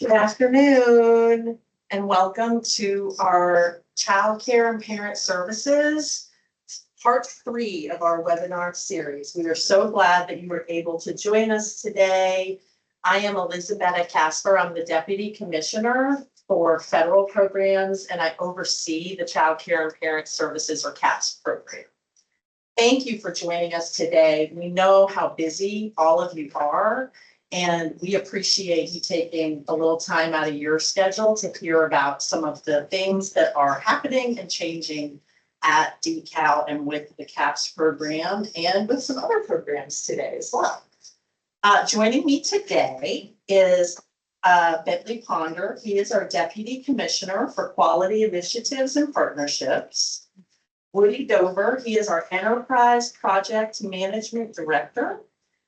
Good afternoon and welcome to our Child Care and Parent Services, part 3 of our webinar series. We are so glad that you were able to join us today. I am Elizabeth Casper. I'm the Deputy Commissioner for Federal Programs and I oversee the Child Care and Parent Services or CAPS program. Thank you for joining us today. We know how busy all of you are. And we appreciate you taking a little time out of your schedule to hear about some of the things that are happening and changing at DeKalb and with the CAPS program and with some other programs today as well. Joining me today is Bentley Ponder. He is our Deputy Commissioner for Quality Initiatives and Partnerships. Woody Dover, he is our Enterprise Project Management Director.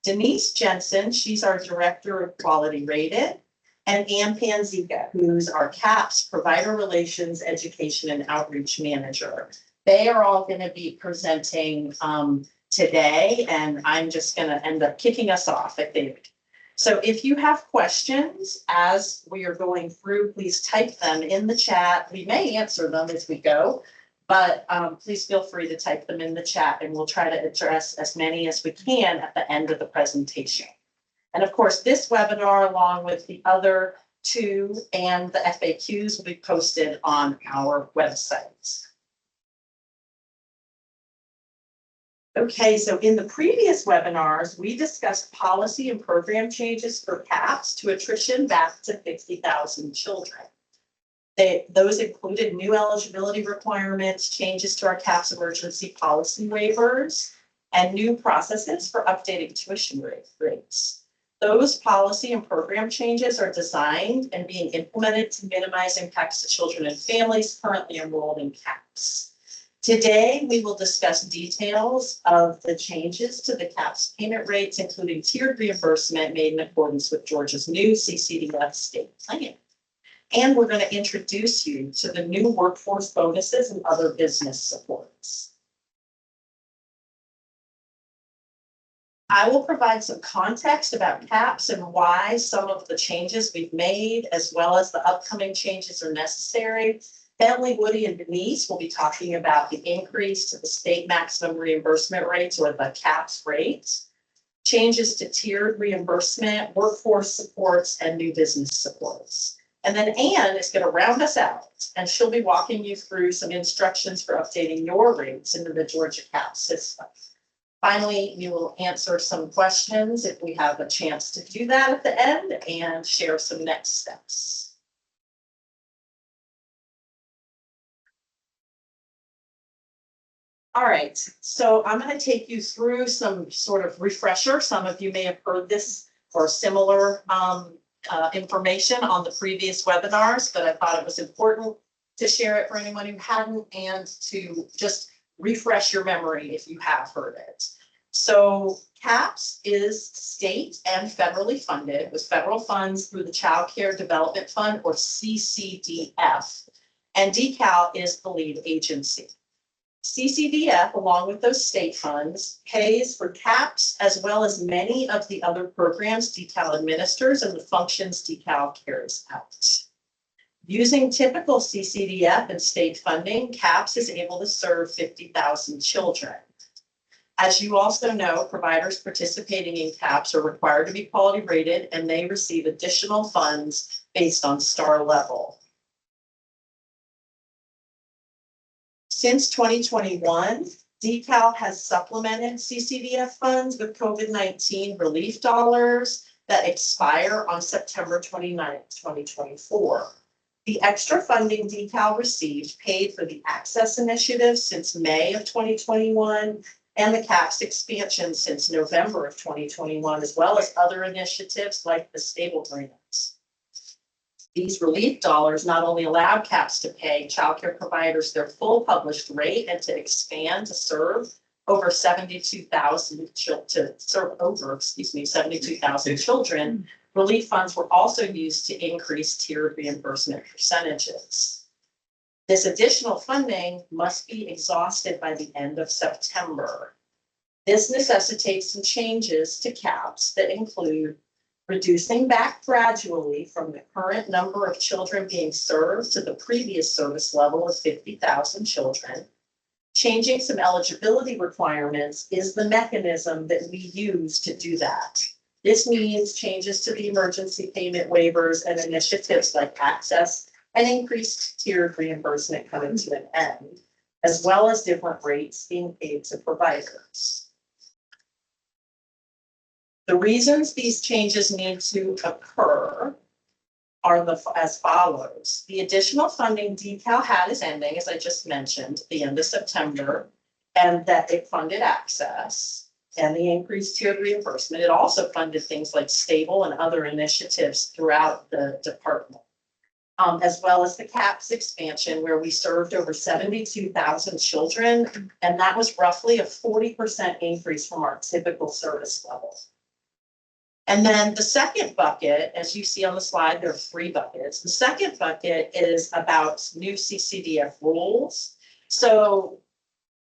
Denise Jensen, she's our Director of Quality Rated, and Ann Panzica, who's our CAPS Provider Relations, Education, and Outreach Manager. They are all going to be presenting today, and I'm just going to end up kicking us off, I think. So if you have questions as we are going through, please type them in the chat. We may answer them as we go. But please feel free to type them in the chat and we'll try to address as many as we can at the end of the presentation. And of course, this webinar, along with the other 2 and the FAQs, will be posted on our website. Okay, so in the previous webinars, we discussed policy and program changes for CAPS to attrition back to 50,000 children. Those included new eligibility requirements, changes to our CAPS emergency policy waivers, and new processes for updating tuition rates. Those policy and program changes are designed and being implemented to minimize impacts to children and families currently enrolled in CAPS. Today, we will discuss details of the changes to the CAPS payment rates, including tiered reimbursement made in accordance with Georgia's new CCDF state plan. And we're going to introduce you to the new workforce bonuses and other business supports. I will provide some context about CAPS and why some of the changes we've made, as well as the upcoming changes, are necessary. Bentley, Woody, and Denise will be talking about the increase to the state maximum reimbursement rates, or the CAPS rates, changes to tiered reimbursement, workforce supports, and new business supports. And then Ann is going to round us out, and she'll be walking you through some instructions for updating your rates into the Georgia CAPS system. Finally, we will answer some questions if we have a chance to do that at the end and share some next steps. All right, so I'm going to take you through some sort of refresher. Some of you may have heard this or similar information on the previous webinars, but I thought it was important to share it for anyone who hadn't and to just refresh your memory if you have heard it. So CAPS is state and federally funded with federal funds through the Child Care Development Fund, or CCDF, and DeKalb is the lead agency. CCDF, along with those state funds, pays for CAPS as well as many of the other programs DeKalb administers and the functions DeKalb carries out. Using typical CCDF and state funding, CAPS is able to serve 50,000 children. As you also know, providers participating in CAPS are required to be quality rated, and they receive additional funds based on star level. Since 2021, DeKalb has supplemented CCDF funds with COVID-19 relief dollars that expire on September 29, 2024. The extra funding DeKalb received paid for the Access Initiative since May of 2021 and the CAPS expansion since November of 2021, as well as other initiatives like the Stable Grants. These relief dollars not only allowed CAPS to pay childcare providers their full published rate and to expand to serve over 72,000 children. Relief funds were also used to increase tiered reimbursement percentages. This additional funding must be exhausted by the end of September. This necessitates some changes to CAPS that include reducing back gradually from the current number of children being served to the previous service level of 50,000 children. Changing some eligibility requirements is the mechanism that we use to do that. This means changes to the emergency payment waivers and initiatives like access and increased tiered reimbursement coming to an end, as well as different rates being paid to providers. The reasons these changes need to occur are as follows. The additional funding DeKalb had is ending, as I just mentioned, at the end of September, and that it funded access and the increased tiered reimbursement. It also funded things like stable and other initiatives throughout the department, as well as the CAPS expansion, where we served over 72,000 children, and that was roughly a 40% increase from our typical service level. And then the second bucket, as you see on the slide, there are 3 buckets. The second bucket is about new CCDF rules. So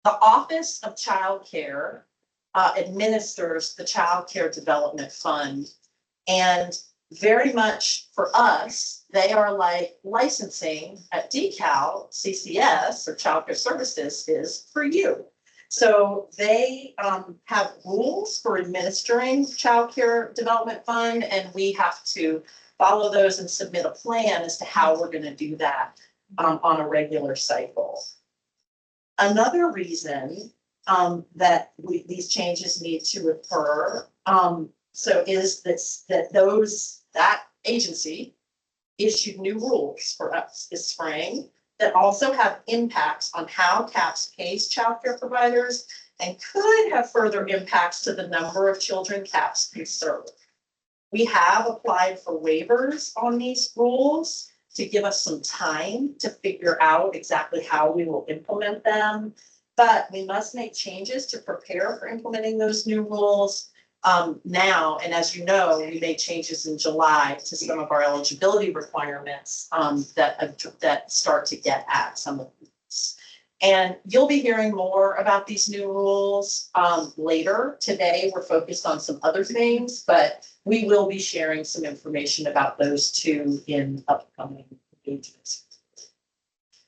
the Office of Child Care administers the Child Care Development Fund. And very much for us, they are like licensing at DeKalb, CCS, or Child Care Services, is for you. So they have rules for administering Child Care Development Fund, and we have to follow those and submit a plan as to how we're going to do that on a regular cycle. Another reason that these changes need to occur is that agency issued new rules for us this spring that also have impacts on how CAPS pays child care providers and could have further impacts to the number of children CAPS can serve. We have applied for waivers on these rules to give us some time to figure out exactly how we will implement them, but we must make changes to prepare for implementing those new rules now. And as you know, we made changes in July to some of our eligibility requirements that start to get at some of these. And you'll be hearing more about these new rules later. Today, we're focused on some other things, but we will be sharing some information about those too in upcoming engagements.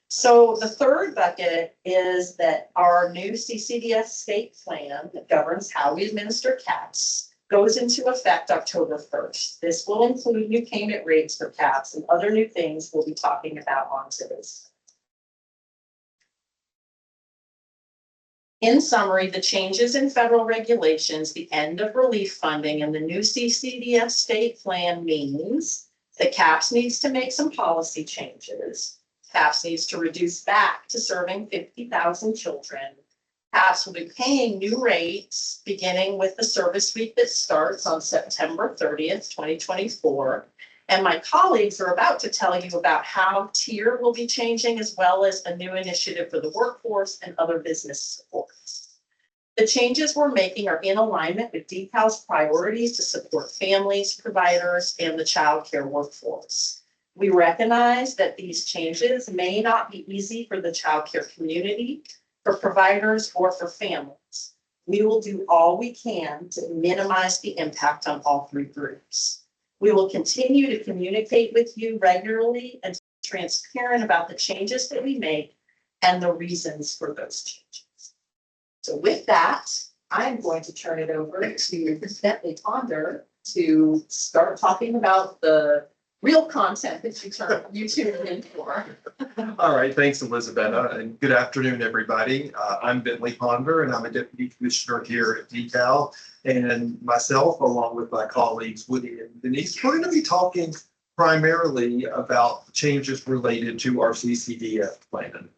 So the third bucket is that our new CCDF state plan that governs how we administer CAPS goes into effect October 1st. This will include new payment rates for CAPS and other new things we'll be talking about on today's. In summary, the changes in federal regulations, the end of relief funding, and the new CCDF state plan means that CAPS needs to make some policy changes. CAPS needs to reduce back to serving 50,000 children. CAPS will be paying new rates beginning with the service week that starts on September 30th, 2024. And my colleagues are about to tell you about how tier will be changing, as well as a new initiative for the workforce and other business supports. The changes we're making are in alignment with DeKalb's priorities to support families, providers, and the child care workforce. We recognize that these changes may not be easy for the child care community, for providers, or for families. We will do all we can to minimize the impact on all 3 groups. We will continue to communicate with you regularly and be transparent about the changes that we make and the reasons for those changes. So with that, I'm going to turn it over to Bentley Ponder to start talking about the real content that you tuned in for. All right, thanks, Elizabeth, and good afternoon, everybody. I'm Bentley Ponder, and I'm a deputy commissioner here at DeKalb. And myself, along with my colleagues Woody and Denise, we're going to be talking primarily about changes related to our CCDF plan.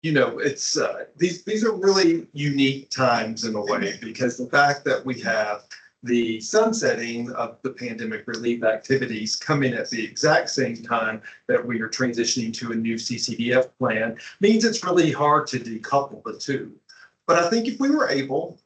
It's these are really unique times in a way, because the fact that we have the sunsetting of the pandemic relief activities coming at the exact same time that we are transitioning to a new CCDF plan means it's really hard to decouple the two. But I think if we were able,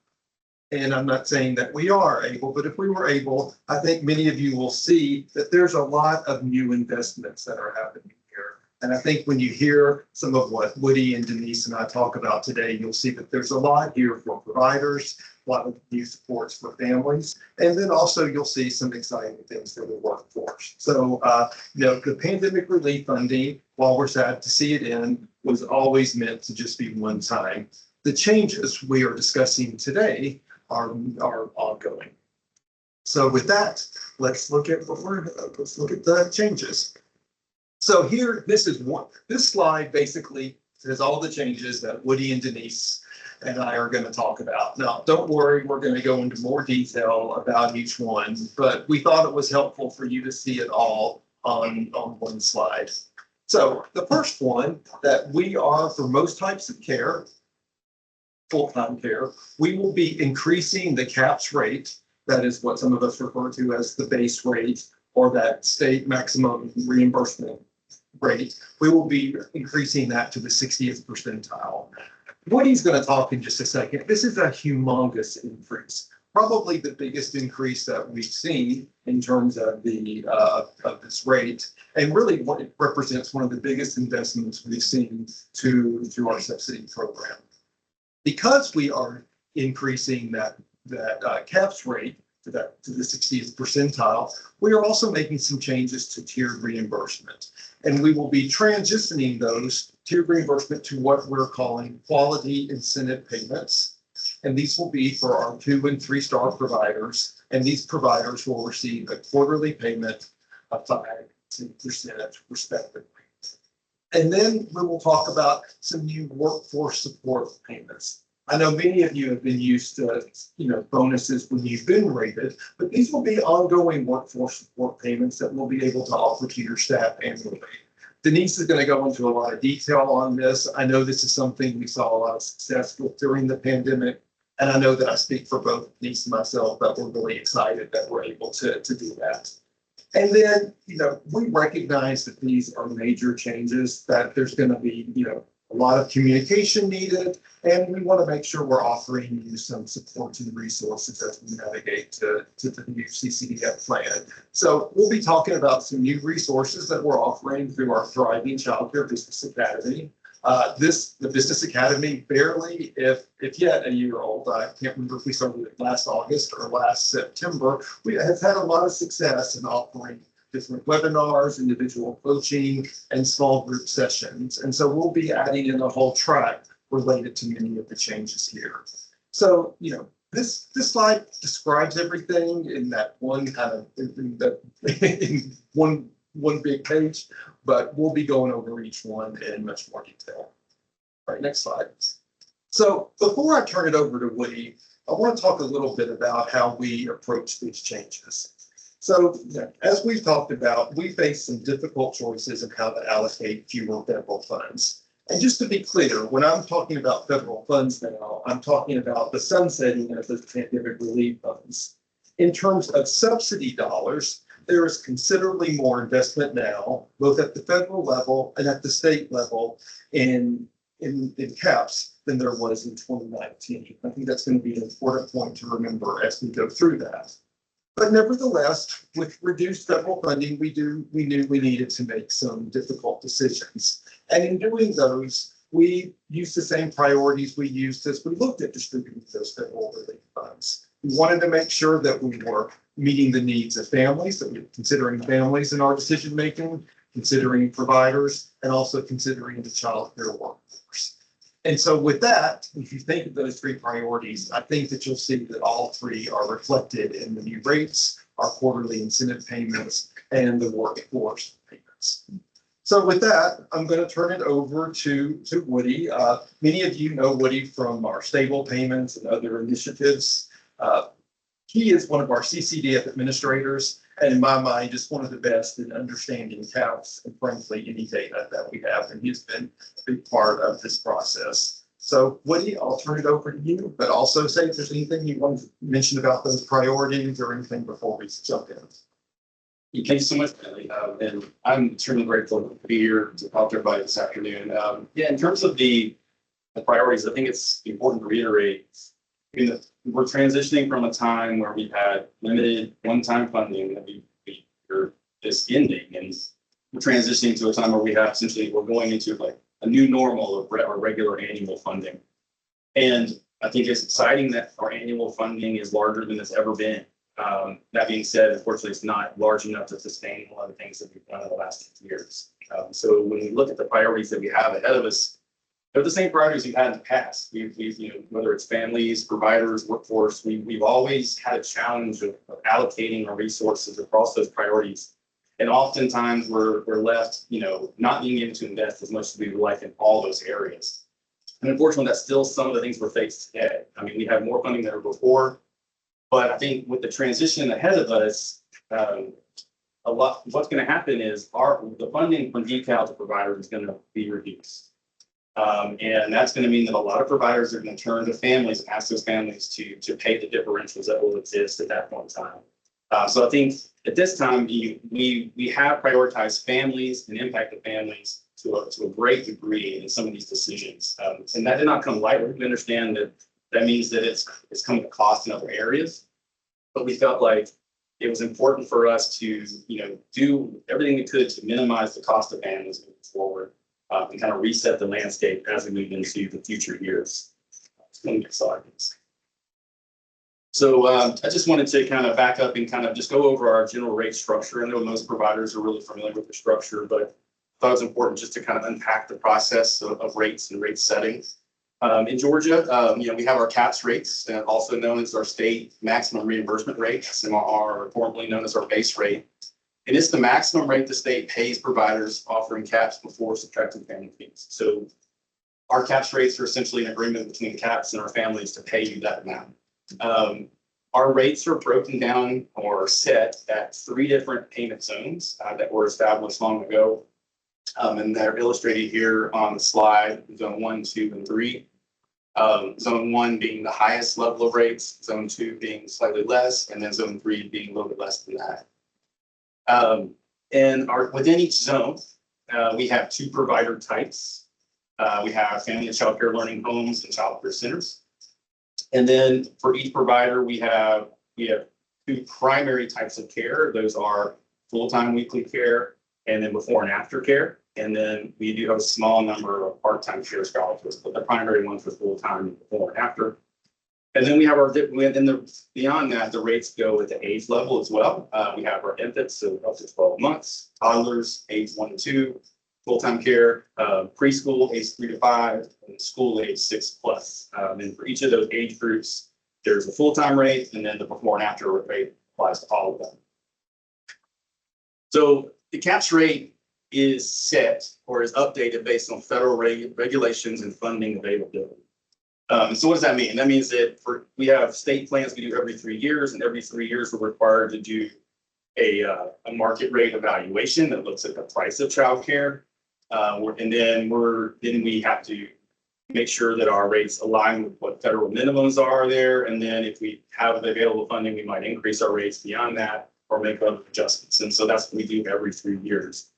and I'm not saying that we are able, but if we were able, I think many of you will see that there's a lot of new investments that are happening here. And I think when you hear some of what Woody and Denise and I talk about today, you'll see that there's a lot here for providers, a lot of new supports for families. And then also you'll see some exciting things for the workforce. So, the pandemic relief funding, while we're sad to see it end, was always meant to just be one time. The changes we are discussing today are ongoing. So with that, let's look at the changes. So here, this slide basically says all the changes that Woody and Denise and I are going to talk about. Now, don't worry, we're going to go into more detail about each one, but we thought it was helpful for you to see it all on one slide. So the first one, that we are, for most types of care, full-time care, we will be increasing the CAPS rate. That is what some of us refer to as the base rate, or that state maximum reimbursement rate. We will be increasing that to the 60th percentile. Woody's going to talk in just a second. This is a humongous increase, probably the biggest increase that we've seen in terms of of this rate, and really what it represents one of the biggest investments we've seen through our subsidy program. Because we are increasing that CAPS rate to the 60th percentile, we are also making some changes to tiered reimbursement. And we will be transitioning those tiered reimbursement to what we're calling quality incentive payments. And these will be for our 2- and 3-star providers. And these providers will receive a quarterly payment of 5% respectively. And then we will talk about some new workforce support payments. I know many of you have been used to, bonuses when you've been rated, but these will be ongoing workforce support payments that we'll be able to offer to your staff annually. Denise is going to go into a lot of detail on this. I know this is something we saw a lot of success with during the pandemic, and I know that I speak for both Denise and myself that we're really excited that we're able to do that. And then, we recognize that these are major changes, that there's going to be, a lot of communication needed, and we want to make sure we're offering you some support and resources as we navigate to the new CCDF plan. So we'll be talking about some new resources that we're offering through our Thriving Childcare Business Academy. The Business Academy, barely, if yet, a year old. I can't remember if we started it last August or last September. We have had a lot of success in offering different webinars, individual coaching, and small group sessions. And so we'll be adding in a whole track related to many of the changes here. So, this slide describes everything in that one kind of, in one big page, but we'll be going over each one in much more detail. All right, next slide. So before I turn it over to Woody, I want to talk a little bit about how we approach these changes. So, as we've talked about, we face some difficult choices of how to allocate fewer federal funds. And just to be clear, when I'm talking about federal funds now, I'm talking about the sunsetting of the pandemic relief funds. In terms of subsidy dollars, there is considerably more investment now, both at the federal level and at the state level in CAPS than there was in 2019. I think that's going to be an important point to remember as we go through that. But nevertheless, with reduced federal funding, we knew we needed to make some difficult decisions. And in doing those, we used the same priorities we used as we looked at distributing those federal relief funds. We wanted to make sure that we were meeting the needs of families, that we were considering families in our decision making, considering providers, and also considering the child care workforce. And so with that, if you think of those three priorities, I think that you'll see that all three are reflected in the new rates, our quarterly incentive payments, and the workforce payments. So with that, I'm going to turn it over to Woody. Many of you know Woody from our stable payments and other initiatives. He is one of our CCDF administrators, and in my mind, just one of the best in understanding CAPS and frankly, any data that we have. And he's been a big part of this process. So Woody, I'll turn it over to you, but also say if there's anything you want to mention about those priorities or anything before we jump in. Thanks so much, Billy. And I'm extremely grateful to be here to talk to everybody this afternoon. In terms of the priorities, I think it's important to reiterate, we're transitioning from a time where we've had limited one-time funding that we're just ending, and we're transitioning to a time where we have essentially, we're going into like a new normal of regular annual funding. And I think it's exciting that our annual funding is larger than it's ever been. That being said, unfortunately, it's not large enough to sustain a lot of things that we've done in the last 10 years. So when we look at the priorities that we have ahead of us, they're the same priorities we've had in the past. We've you know, whether it's families, providers, workforce, we've always had a challenge of allocating our resources across those priorities. And oftentimes we're left, you know, not being able to invest as much as we would like in all those areas. And unfortunately, that's still some of the things we're faced today. I mean, we have more funding than ever before, but I think with the transition ahead of us, what's going to happen is the funding from decal to providers is going to be reduced. And that's going to mean that a lot of providers are going to turn to families and ask those families to pay the differentials that will exist at that point in time. So I think at this time, we have prioritized families and impacted families to a great degree in some of these decisions. And that did not come lightly. We understand that means that it's coming to cost in other areas. But we felt like it was important for us to, you know, do everything we could to minimize the cost of families moving forward. And kind of reset the landscape as we move into the future years. So I just wanted to kind of back up and kind of just go over our general rate structure. I know most providers are really familiar with the structure, but I thought it was important just to kind of unpack the process of rates and rate setting. In Georgia, you know, we have our CAPS rates, also known as our state maximum reimbursement rate, SMRR, formerly known as our base rate. And it's the maximum rate the state pays providers offering CAPS before subtracting family fees. So our CAPS rates are essentially an agreement between CAPS and our families to pay you that amount. Our rates are broken down or set at 3 different payment zones that were established long ago. And they're illustrated here on the slide, zone 1, 2, and 3. Zone 1 being the highest level of rates, zone 2 being slightly less, and then zone 3 being a little bit less than that. And within each zone, we have 2 provider types. We have family and child care learning homes and child care centers. And then for each provider, we have 2 primary types of care. Those are full-time weekly care and then before and after care. And then we do have a small number of part-time care scholarships, but the primary ones are full-time before and after. And then we have beyond that, the rates go at the age level as well. We have our infants, so up to 12 months, toddlers, age 1 to 2, full-time care, preschool, age 3 to 5, and school age 6+. And for each of those age groups, there's a full-time rate, and then the before and after rate applies to all of them. So the CAPS rate is set or is updated based on federal regulations and funding availability. So what does that mean? That means that we have state plans we do every 3 years, and every 3 years we're required to do a market rate evaluation that looks at the price of childcare. And then we have to make sure that our rates align with what federal minimums are there. And then if we have the available funding, we might increase our rates beyond that or make other adjustments. And so that's what we do every 3 years.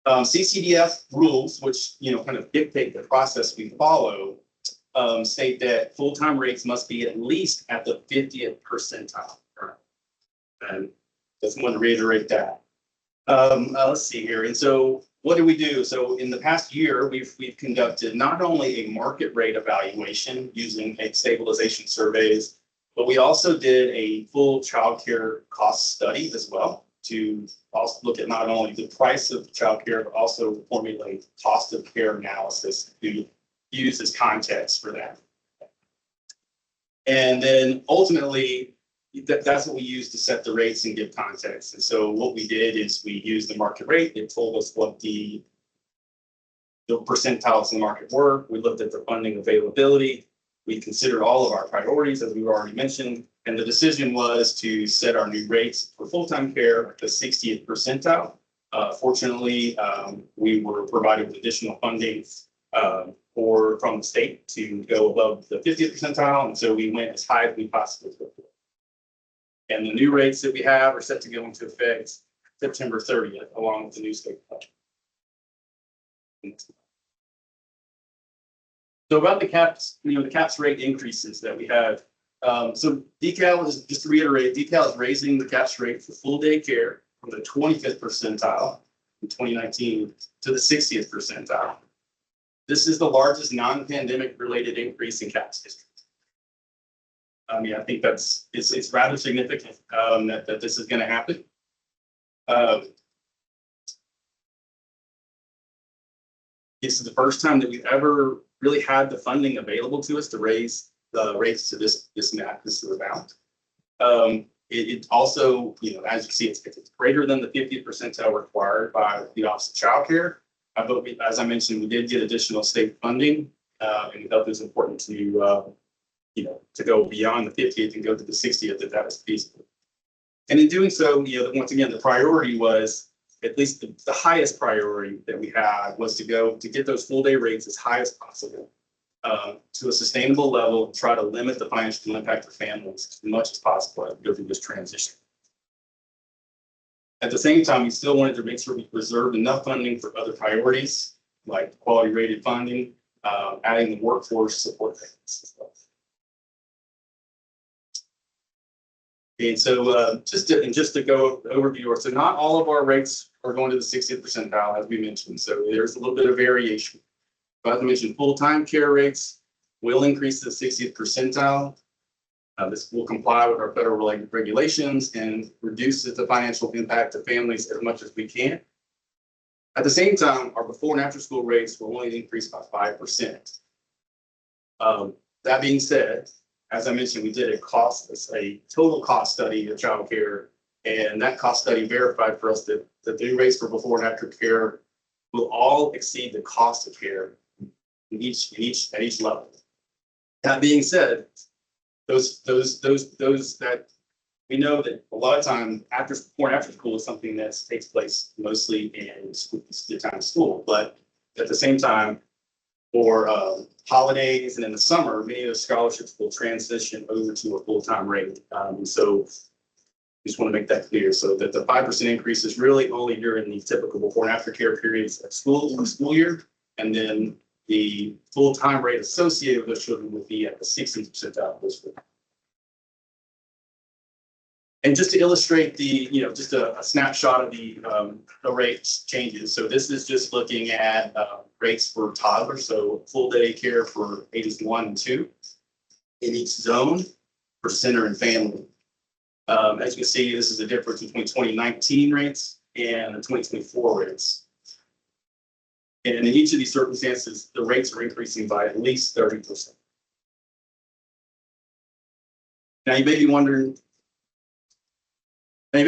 CCDF rules, which, you know, kind of dictate the process we follow, state that full-time rates must be at least at the 50th percentile. And just want to reiterate that. Let's see here. And so what do we do? So in the past year, we've conducted not only a market rate evaluation using a stabilization surveys, but we also did a full childcare cost study as well, to also look at not only the price of childcare, but also formulate cost of care analysis to use as context for that. And then ultimately, that's what we use to set the rates and give context. And so what we did is we used the market rate. It told us what the percentiles in the market were. We looked at the funding availability. We considered all of our priorities, as we've already mentioned. And the decision was to set our new rates for full-time care at the 60th percentile. Fortunately, we were provided with additional funding from the state to go above the 50th percentile. And so we went as high as we possibly could. And the new rates that we have are set to go into effect September 30th, along with the new state budget. So about the CAPS, the CAPS rate increases that we have. So decal is, just to reiterate, decal is raising the CAPS rate for full day care from the 25th percentile in 2019 to the 60th percentile. This is the largest non-pandemic related increase in CAPS history. I mean, I think it's rather significant that this is going to happen. This is the first time that we've ever really had the funding available to us to raise the rates to this amount. It also, you know, as you see, it's greater than the 50th percentile required by the Office of Child Care. But as I mentioned, we did get additional state funding, and we felt it was important to, you know, to go beyond the 50th and go to the 60th if that was feasible. And in doing so, you know, once again, the priority was, at least the highest priority that we had was to get those full day rates as high as possible to a sustainable level and try to limit the financial impact for families as much as possible as we go through this transition. At the same time, we still wanted to make sure we preserved enough funding for other priorities like quality rated funding, adding the workforce support payments as well. And so just to go overview, so not all of our rates are going to the 60th percentile, as we mentioned. So there's a little bit of variation. But as I mentioned, full-time care rates will increase to the 60th percentile. This will comply with our federal regulations and reduce the financial impact to families as much as we can. At the same time, our before and after school rates will only increase by 5%. That being said, as I mentioned, we did a total cost study of childcare, and that cost study verified for us that the new rates for before and after care will all exceed the cost of care at each level. That being said, those that we know that a lot of time before and after school is something that takes place mostly in the time of school, but at the same time, for holidays and in the summer, many of the scholarships will transition over to a full-time rate. And so just want to make that clear, so that the 5% increase is really only during the typical before and after care periods of school year, and then the full-time rate associated with those children would be at the 60th percentile this year. And just to illustrate just a snapshot of the rates changes. So this is just looking at rates for toddlers, so full day care for ages 1 and 2 in each zone for center and family. As you can see, this is the difference between 2019 rates and the 2024 rates. And in each of these circumstances, the rates are increasing by at least 30%. Now you may be wondering why,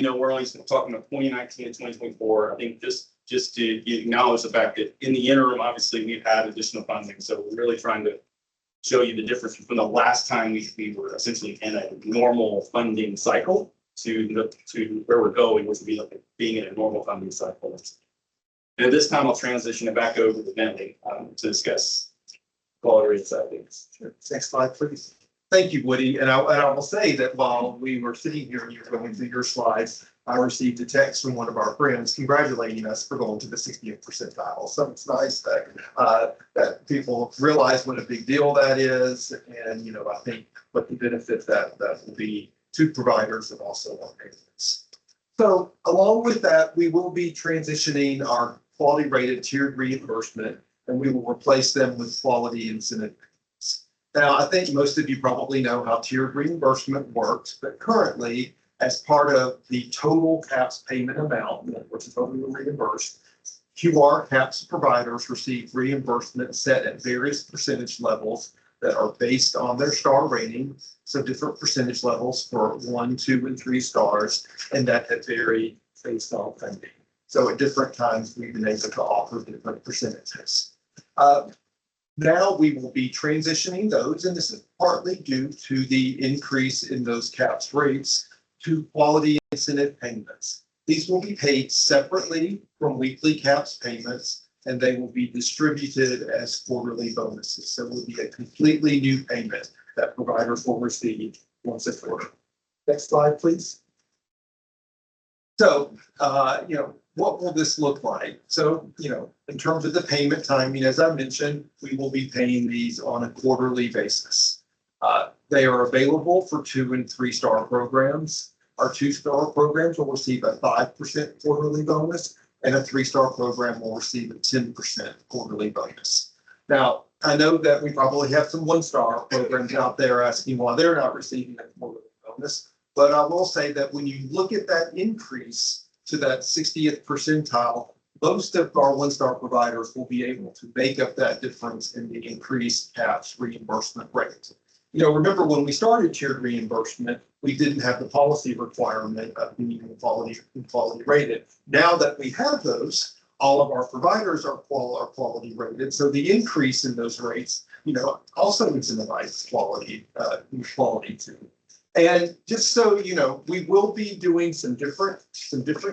we're only talking about 2019 and 2024. I think just to acknowledge the fact that in the interim, obviously, we've had additional funding. So we're really trying to show you the difference from the last time we were essentially in a normal funding cycle to where we're going, which would be like being in a normal funding cycle. And this time I'll transition it back over to Bentley to discuss quality rate side of things. Sure. Next slide, please. Thank you, Woody. And I will say that while we were sitting here and you were going through your slides, I received a text from one of our friends congratulating us for going to the 60th percentile. So it's nice that people realize what a big deal that is. And, I think what the benefit that will be to providers and also our patients. So along with that, we will be transitioning our quality rated tiered reimbursement, and we will replace them with quality incentive. Now, I think most of you probably know how tiered reimbursement works, but currently, as part of the total CAPS payment amount, which is totally reimbursed, QR CAPS providers receive reimbursement set at various percentage levels that are based on their star rating. So different percentage levels for 1, 2, and 3 stars, and that vary based on funding. So at different times, we've been able to offer different percentages. Now we will be transitioning those, and this is partly due to the increase in those CAPS rates to quality incentive payments. These will be paid separately from weekly CAPS payments, and they will be distributed as quarterly bonuses. So it will be a completely new payment that providers will receive once a quarter. Next slide, please. So, what will this look like? So, in terms of the payment timing, as I mentioned, we will be paying these on a quarterly basis. They are available for 2 and 3 star programs. Our 2-star programs will receive a 5% quarterly bonus, and a 3-star program will receive a 10% quarterly bonus. Now, I know that we probably have some 1-star programs out there asking why they're not receiving a quarterly bonus, but I will say that when you look at that increase to that 60th percentile, most of our 1-star providers will be able to make up that difference in the increased CAHPS reimbursement rate. You know, remember when we started tiered reimbursement, we didn't have the policy requirement of being quality rated. Now that we have those, all of our providers are quality rated. So the increase in those rates, you know, also incentivizes quality too. And just so you know, we will be doing some different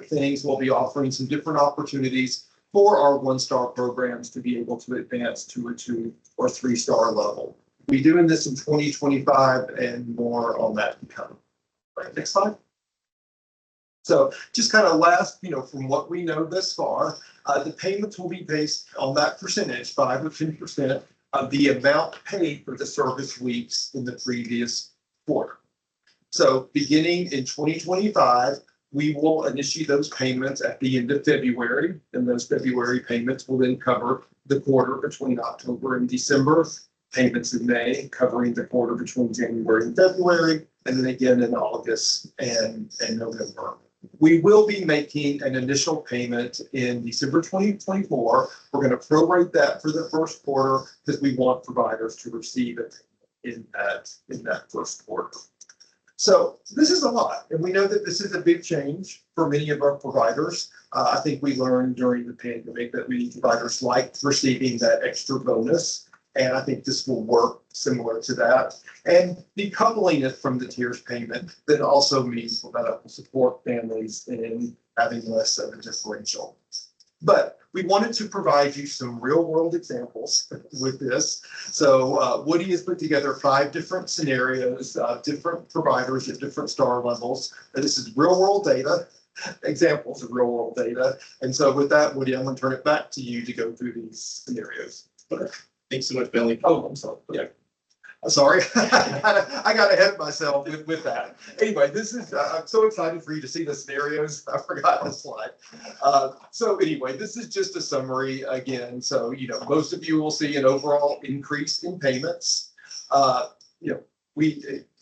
things. We'll be offering some different opportunities for our 1-star programs to be able to advance to a 2 or 3-star level. We'll be doing this in 2025 and more on that to come. Right, next slide. So just kind of last, you know, from what we know thus far, the payments will be based on that percentage, 5 or 10% of the amount paid for the service weeks in the previous quarter. So beginning in 2025, we will initiate those payments at the end of February, and those February payments will then cover the quarter between October and December, payments in May covering the quarter between January and February, and then again in August and November. We will be making an initial payment in December 2024. We're going to prorate that for the first quarter because we want providers to receive it in that first quarter. So this is a lot, and we know that this is a big change for many of our providers. I think we learned during the pandemic that many providers liked receiving that extra bonus, and I think this will work similar to that. And decoupling it from the tiers payment then also means that it will support families in having less of a differential. But we wanted to provide you some real world examples with this. So Woody has put together 5 different scenarios, different providers at different star levels. And this is real world data, examples of real world data. And so with that, Woody, I'm going to turn it back to you to go through these scenarios. Thanks so much, Bentley. Oh, I'm sorry. Yeah. Sorry, I got ahead of myself with that. Anyway, this is, I'm so excited for you to see the scenarios. I forgot the slide. So anyway, this is just a summary again. So, you know, most of you will see an overall increase in payments. You know,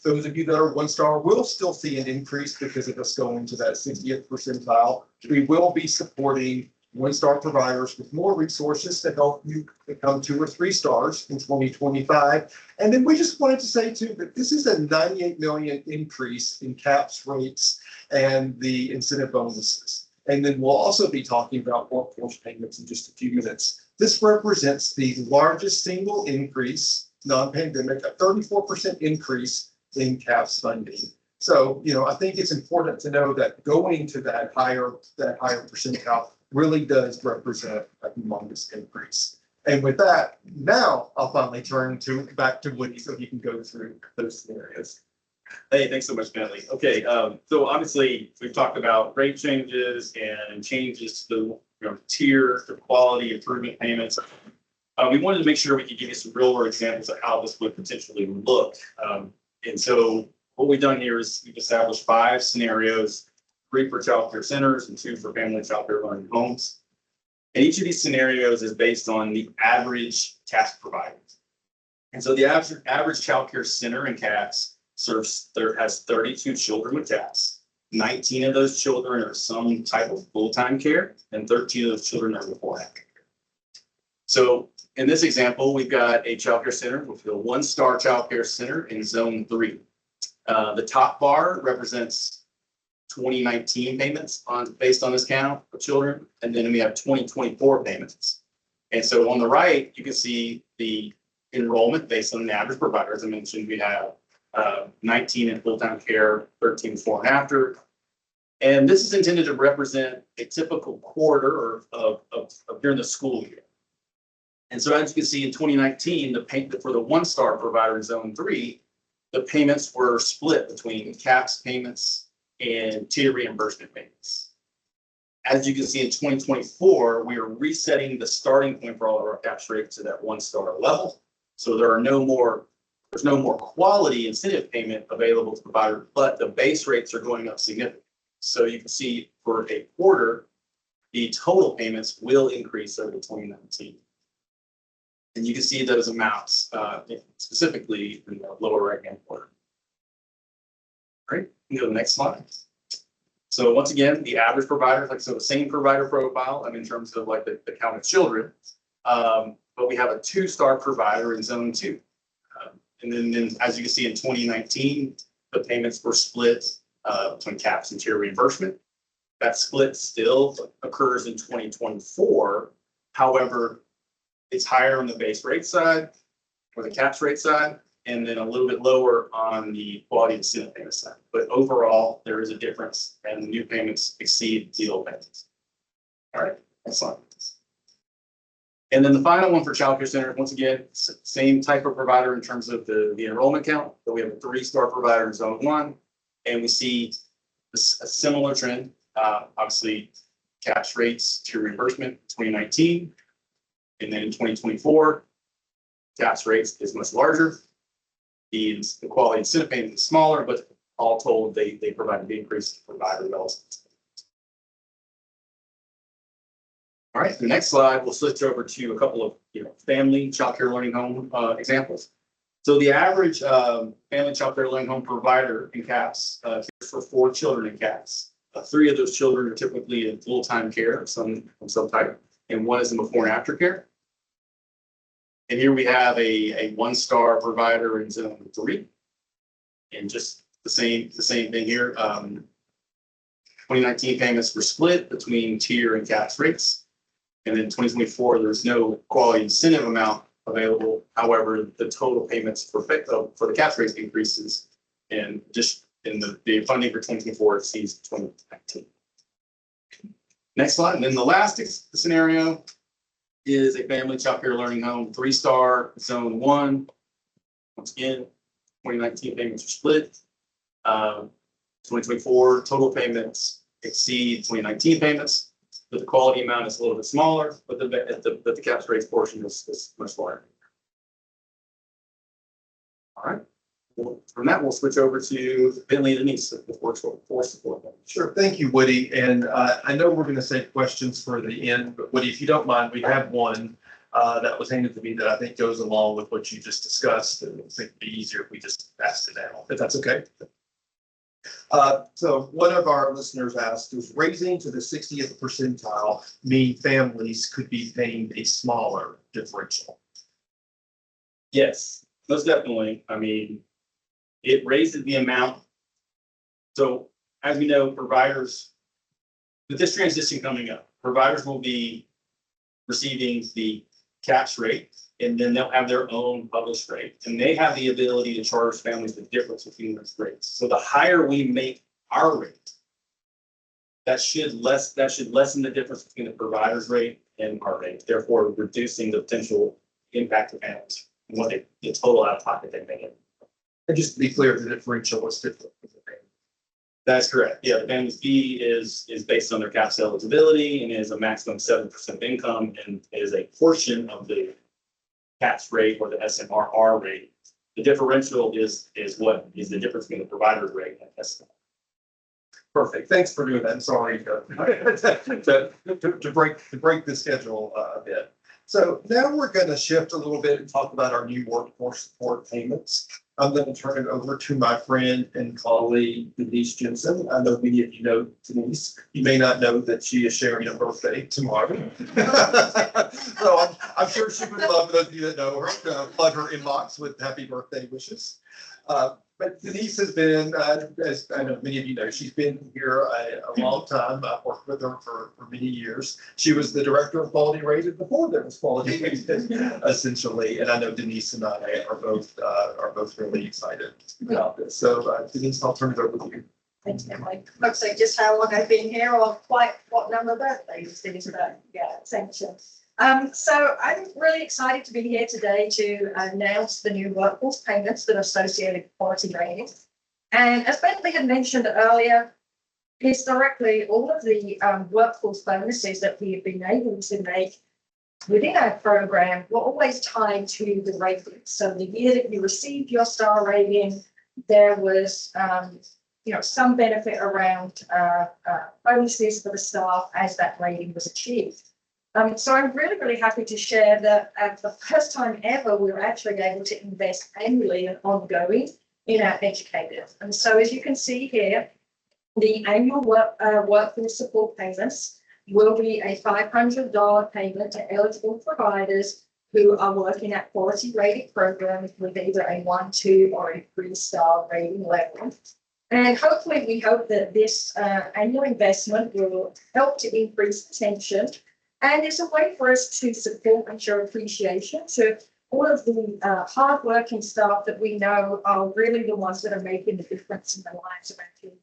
those of you that are 1-star will still see an increase because of us going to that 60th percentile. We will be supporting 1-star providers with more resources to help you become 2 or 3 stars in 2025. And then we just wanted to say too that this is a 98 million increase in CAHPS rates and the incentive bonuses. And then we'll also be talking about workforce payments in just a few minutes. This represents the largest single increase, non-pandemic, a 34% increase in CAHPS funding. So, you know, I think it's important to know that going to that higher percentile really does represent a humongous increase. And with that, now I'll finally turn back to Woody so he can go through those scenarios. Hey, thanks so much, Bentley. Okay, so obviously we've talked about rate changes and changes to the tier, the quality improvement payments. We wanted to make sure we could give you some real world examples of how this would potentially look. And so what we've done here is we've established 5 scenarios, 3 for child care centers and 2 for family child care learning homes. And each of these scenarios is based on the average CAHPS provider. And so the average child care center in CAHPS has 32 children with CAHPS. 19 of those children are some type of full-time care, and 13 of those children are beforehand care. So in this example, we've got a child care center with a 1-star child care center in zone 3. The top bar represents 2019 payments based on this count of children, and then we have 2024 payments. And so on the right, you can see the enrollment based on an average provider. As I mentioned, we have 19 in full-time care, 13 before and after. And this is intended to represent a typical quarter of during the school year. And so as you can see in 2019, the payment for the 1-star provider in zone 3, the payments were split between CAHPS payments and tier reimbursement payments. As you can see in 2024, we are resetting the starting point for all of our CAHPS rates to that 1-star level. So there's no more quality incentive payment available to providers, but the base rates are going up significantly. So you can see for a quarter, the total payments will increase over 2019. And you can see those amounts specifically in the lower right-hand corner. All right, we go to the next slide. So once again, the average provider, like so, the same provider profile, in terms of like the count of children, but we have a 2-star provider in zone 2. And then as you can see in 2019, the payments were split between caps and tier reimbursement. That split still occurs in 2024. However, it's higher on the base rate side or the caps rate side, and then a little bit lower on the quality incentive payment side. But overall, there is a difference, and the new payments exceed the old payments. All right, next slide. And then the final one for childcare center, once again, same type of provider in terms of the enrollment count, but we have a 3-star provider in zone 1, and we see a similar trend. Obviously, caps rates to reimbursement 2019, and then in 2024, caps rates is much larger. The quality incentive payment is smaller, but all told, they provide the increase to provider relative. All right, the next slide, we'll switch over to a couple of family childcare learning home examples. So the average family childcare learning home provider in CAPS cares for 4 children in CAPS. 3 of those children are typically in full-time care of some type, and 1 is in before and after care. And here we have a 1-star provider in zone 3, and just the same thing here. 2019 payments were split between tier and CAPS rates. And then 2024, there's no quality incentive amount available. However, the total payments for the CAPS rates increases, and just in the funding for 2024 exceeds 2019. Next slide. And then the last scenario is a family childcare learning home, 3-star, zone 1. Once again, 2019 payments are split. 2024 total payments exceed 2019 payments. But the quality amount is a little bit smaller, but the caps rates portion is much larger. All right. Well, from that, we'll switch over to Bentley and Denise with workforce support. Sure. Thank you, Woody. And I know we're going to save questions for the end, but Woody, if you don't mind, we have one that was handed to me that I think goes along with what you just discussed. And I think it'd be easier if we just passed it down, if that's okay. So one of our listeners asked, does raising to the 60th percentile mean families could be paying a smaller differential? Yes, most definitely. It raises the amount. So as we know, providers, with this transition coming up, providers will be receiving the caps rate, and then they'll have their own published rate, and they have the ability to charge families the difference between those rates. So the higher we make our rate, that should lessen the difference between the provider's rate and our rate, therefore reducing the potential impact of families and what the total out of pocket they make. And just to be clear, the differential is different. That's correct. Yeah, the family's fee is based on their CAPS eligibility and is a maximum 7% of income, and is a portion of the CAPS rate or the SMRR rate. The differential is what is the difference between the provider's rate and SMRR. Perfect. Thanks for doing that. I'm sorry to break the schedule a bit. So now we're going to shift a little bit and talk about our new workforce support payments. I'm going to turn it over to my friend and colleague, Denise Jensen. I know many of you know Denise. You may not know that she is sharing a birthday tomorrow. So I'm sure she would love those of you that know her to flood her inbox with happy birthday wishes. But Denise has been, as I know many of you know, she's been here a long time. I've worked with her for many years. She was the director of quality rated before there was quality rated, essentially. And I know Denise and I are both really excited about this. So Denise, I'll turn it over to you. Thanks, Emily. Not say just how long I've been here or quite what number of birthdays it is, but yeah, thank you. So I'm really excited to be here today to announce the new workforce payments that are associated with quality rating. And as Bentley had mentioned earlier, historically, all of the workforce bonuses that we have been able to make within our program were always tied to the rating. So the year that you received your star rating, there was some benefit around bonuses for the staff as that rating was achieved. So I'm really, really happy to share that for the first time ever, we're actually able to invest annually and ongoing in our educators. And so as you can see here, the annual workforce support payments will be a $500 payment to eligible providers who are working at quality rated programs with either a 1, 2, or a 3-star rating level. And hopefully we hope that this annual investment will help to increase retention, and it's a way for us to support and show appreciation to all of the hardworking staff that we know are really the ones that are making the difference in the lives of our children.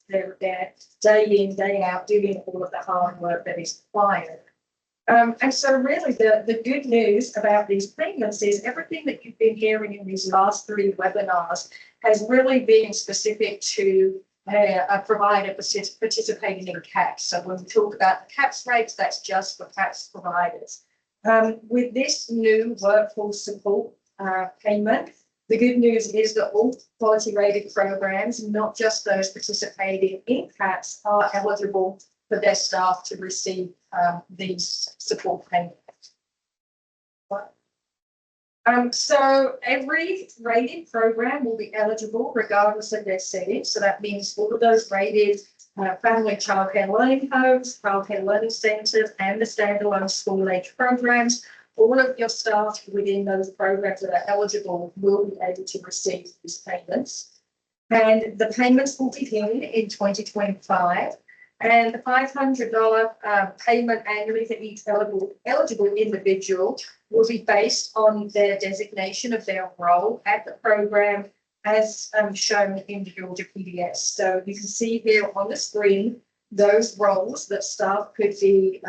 They're there day in, day out, doing all of the hard work that is required. And so really the good news about these payments is everything that you've been hearing in these last 3 webinars has really been specific to a provider participating in CAPS. So when we talk about the CAPS rates, that's just for CAPS providers. With this new workforce support payment, the good news is that all quality rated programs, not just those participating in CAPS, are eligible for their staff to receive these support payments. So every rated program will be eligible regardless of their setting. So that means all of those rated family childcare learning homes, childcare learning centres, and the standalone school age programs. All of your staff within those programs that are eligible will be able to receive these payments. And the payments will begin in 2025. And the $500 payment annually for each eligible individual will be based on their designation of their role at the program as shown in the Georgia PBS. So you can see here on the screen those roles that staff could be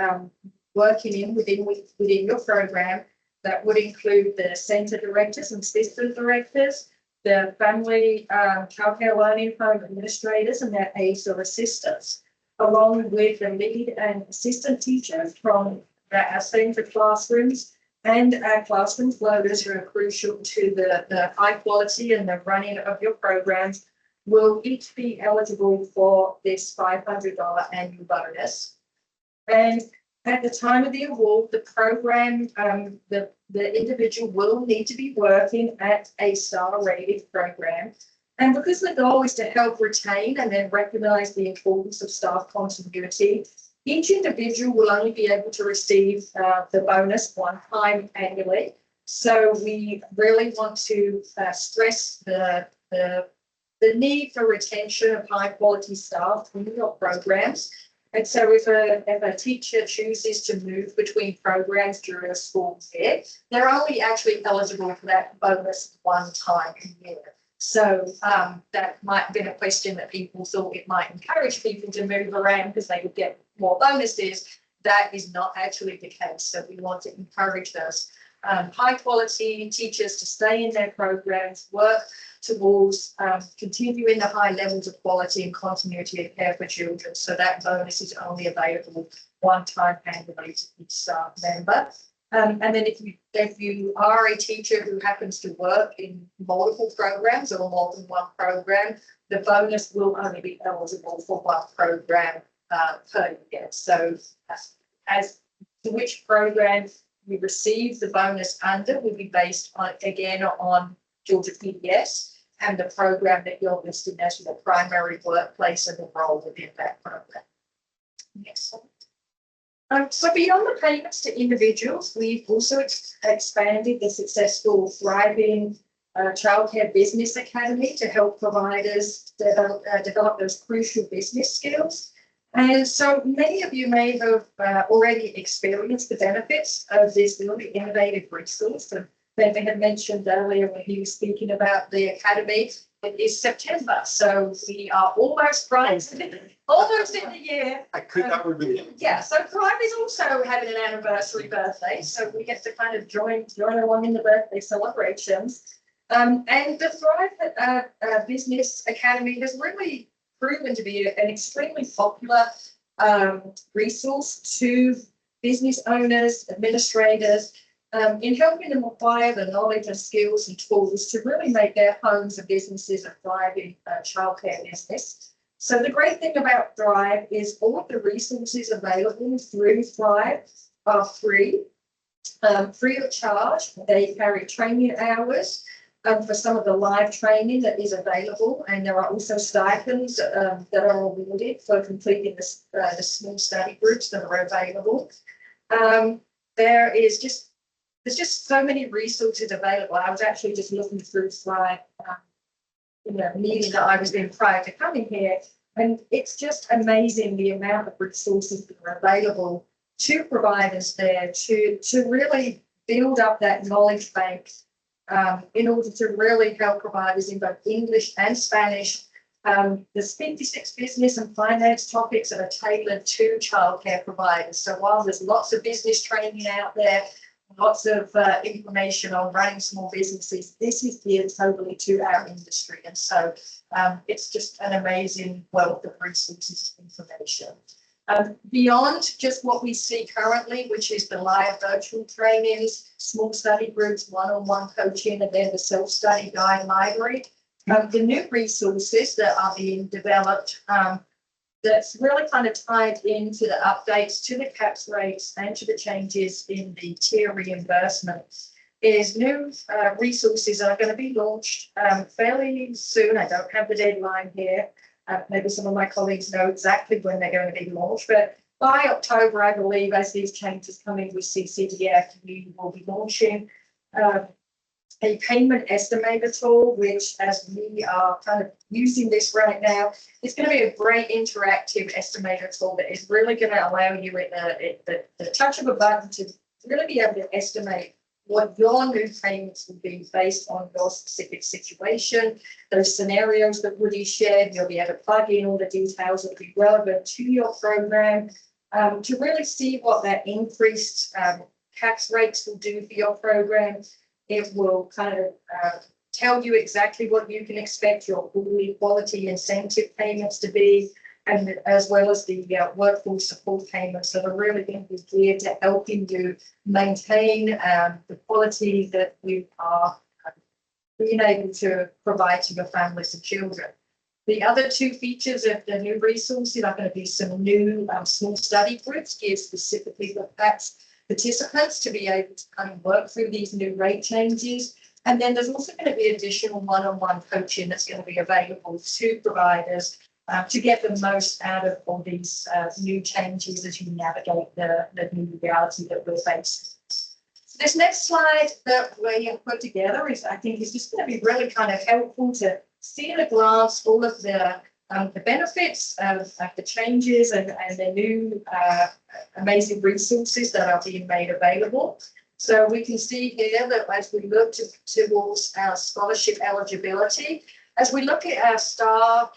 working in within your program. That would include the centre directors and assistant directors, the family childcare learning home administrators and their aides or assistants, along with the lead and assistant teachers from our centre classrooms and our classroom floaters who are crucial to the high quality and the running of your programs will each be eligible for this $500 annual bonus. And at the time of the award, the program, the individual will need to be working at a star rated program. And because the goal is to help retain and then recognise the importance of staff continuity, each individual will only be able to receive the bonus 1 time annually. So we really want to stress the need for retention of high quality staff in your programs. And so if a teacher chooses to move between programs during a school year, they're only actually eligible for that bonus 1 time a year. So that might have been a question that people thought it might encourage people to move around because they would get more bonuses. That is not actually the case. So we want to encourage those high quality teachers to stay in their programs, work towards continuing the high levels of quality and continuity of care for children. So that bonus is only available 1 time annually to each staff member. And then if you are a teacher who happens to work in multiple programs or more than 1 program, the bonus will only be eligible for 1 program per year. So as to which program you receive the bonus under will be based on, again, on Georgia PBS and the program that you're listed as your primary workplace and the role within that program. Next slide. So beyond the payments to individuals, we've also expanded the successful Thriving Childcare Business Academy to help providers develop those crucial business skills. And so many of you may have already experienced the benefits of this really innovative resource. And Ben had mentioned earlier when he was speaking about the academy, it is September. So we are almost almost in the year. I could not remember. Yeah, so Thrive is also having an anniversary birthday, so we get to kind of join along in the birthday celebrations. And the Thrive Business Academy has really proven to be an extremely popular resource to business owners, administrators, in helping them acquire the knowledge and skills and tools to really make their homes and businesses a thriving childcare business. So the great thing about Thrive is all of the resources available through Thrive are free, free of charge. They carry training hours for some of the live training that is available, and there are also stipends that are awarded for completing the small study groups that are available. There's just so many resources available. I was actually just looking through Thrive, meeting that I was in prior to coming here, and it's just amazing the amount of resources that are available to providers there to really build up that knowledge bank in order to really help providers in both English and Spanish. There's 56 business and finance topics that are tailored to childcare providers. So while there's lots of business training out there, lots of information on running small businesses, this is geared totally to our industry. And so it's just an amazing wealth of resources and information. Beyond just what we see currently, which is the live virtual trainings, small study groups, one-on-one coaching, and then the self-study guide library, the new resources that are being developed that's really kind of tied into the updates to the caps rates and to the changes in the tier reimbursement is new resources that are going to be launched fairly soon. I don't have the deadline here. Maybe some of my colleagues know exactly when they're going to be launched, but by October, I believe, as these changes come in with CCDF, we will be launching a payment estimator tool, which, as we are kind of using this right now, it's going to be a great interactive estimator tool that is really going to allow you at the touch of a button to really be able to estimate what your new payments will be based on your specific situation. Those scenarios that Woody shared, you'll be able to plug in all the details that will be relevant to your program to really see what that increased tax rates will do for your program. It will kind of tell you exactly what you can expect your quality incentive payments to be, and as well as the workforce support payments that are really going to be geared to helping you maintain the quality that you are being able to provide to your families and children. The other two features of the new resources are going to be some new small study groups geared specifically for PACS participants to be able to kind of work through these new rate changes. And then there's also going to be additional one-on-one coaching that's going to be available to providers to get the most out of all these new changes as you navigate the new reality that we're facing. So this next slide that we have put together is, I think, is just going to be really kind of helpful to see at a glance all of the benefits of the changes and the new amazing resources that are being made available. So we can see here that as we look towards our scholarship eligibility, as we look at our STAR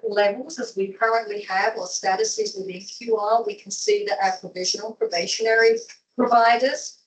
levels as we currently have, or statuses within QR, we can see that our provisional probationary providers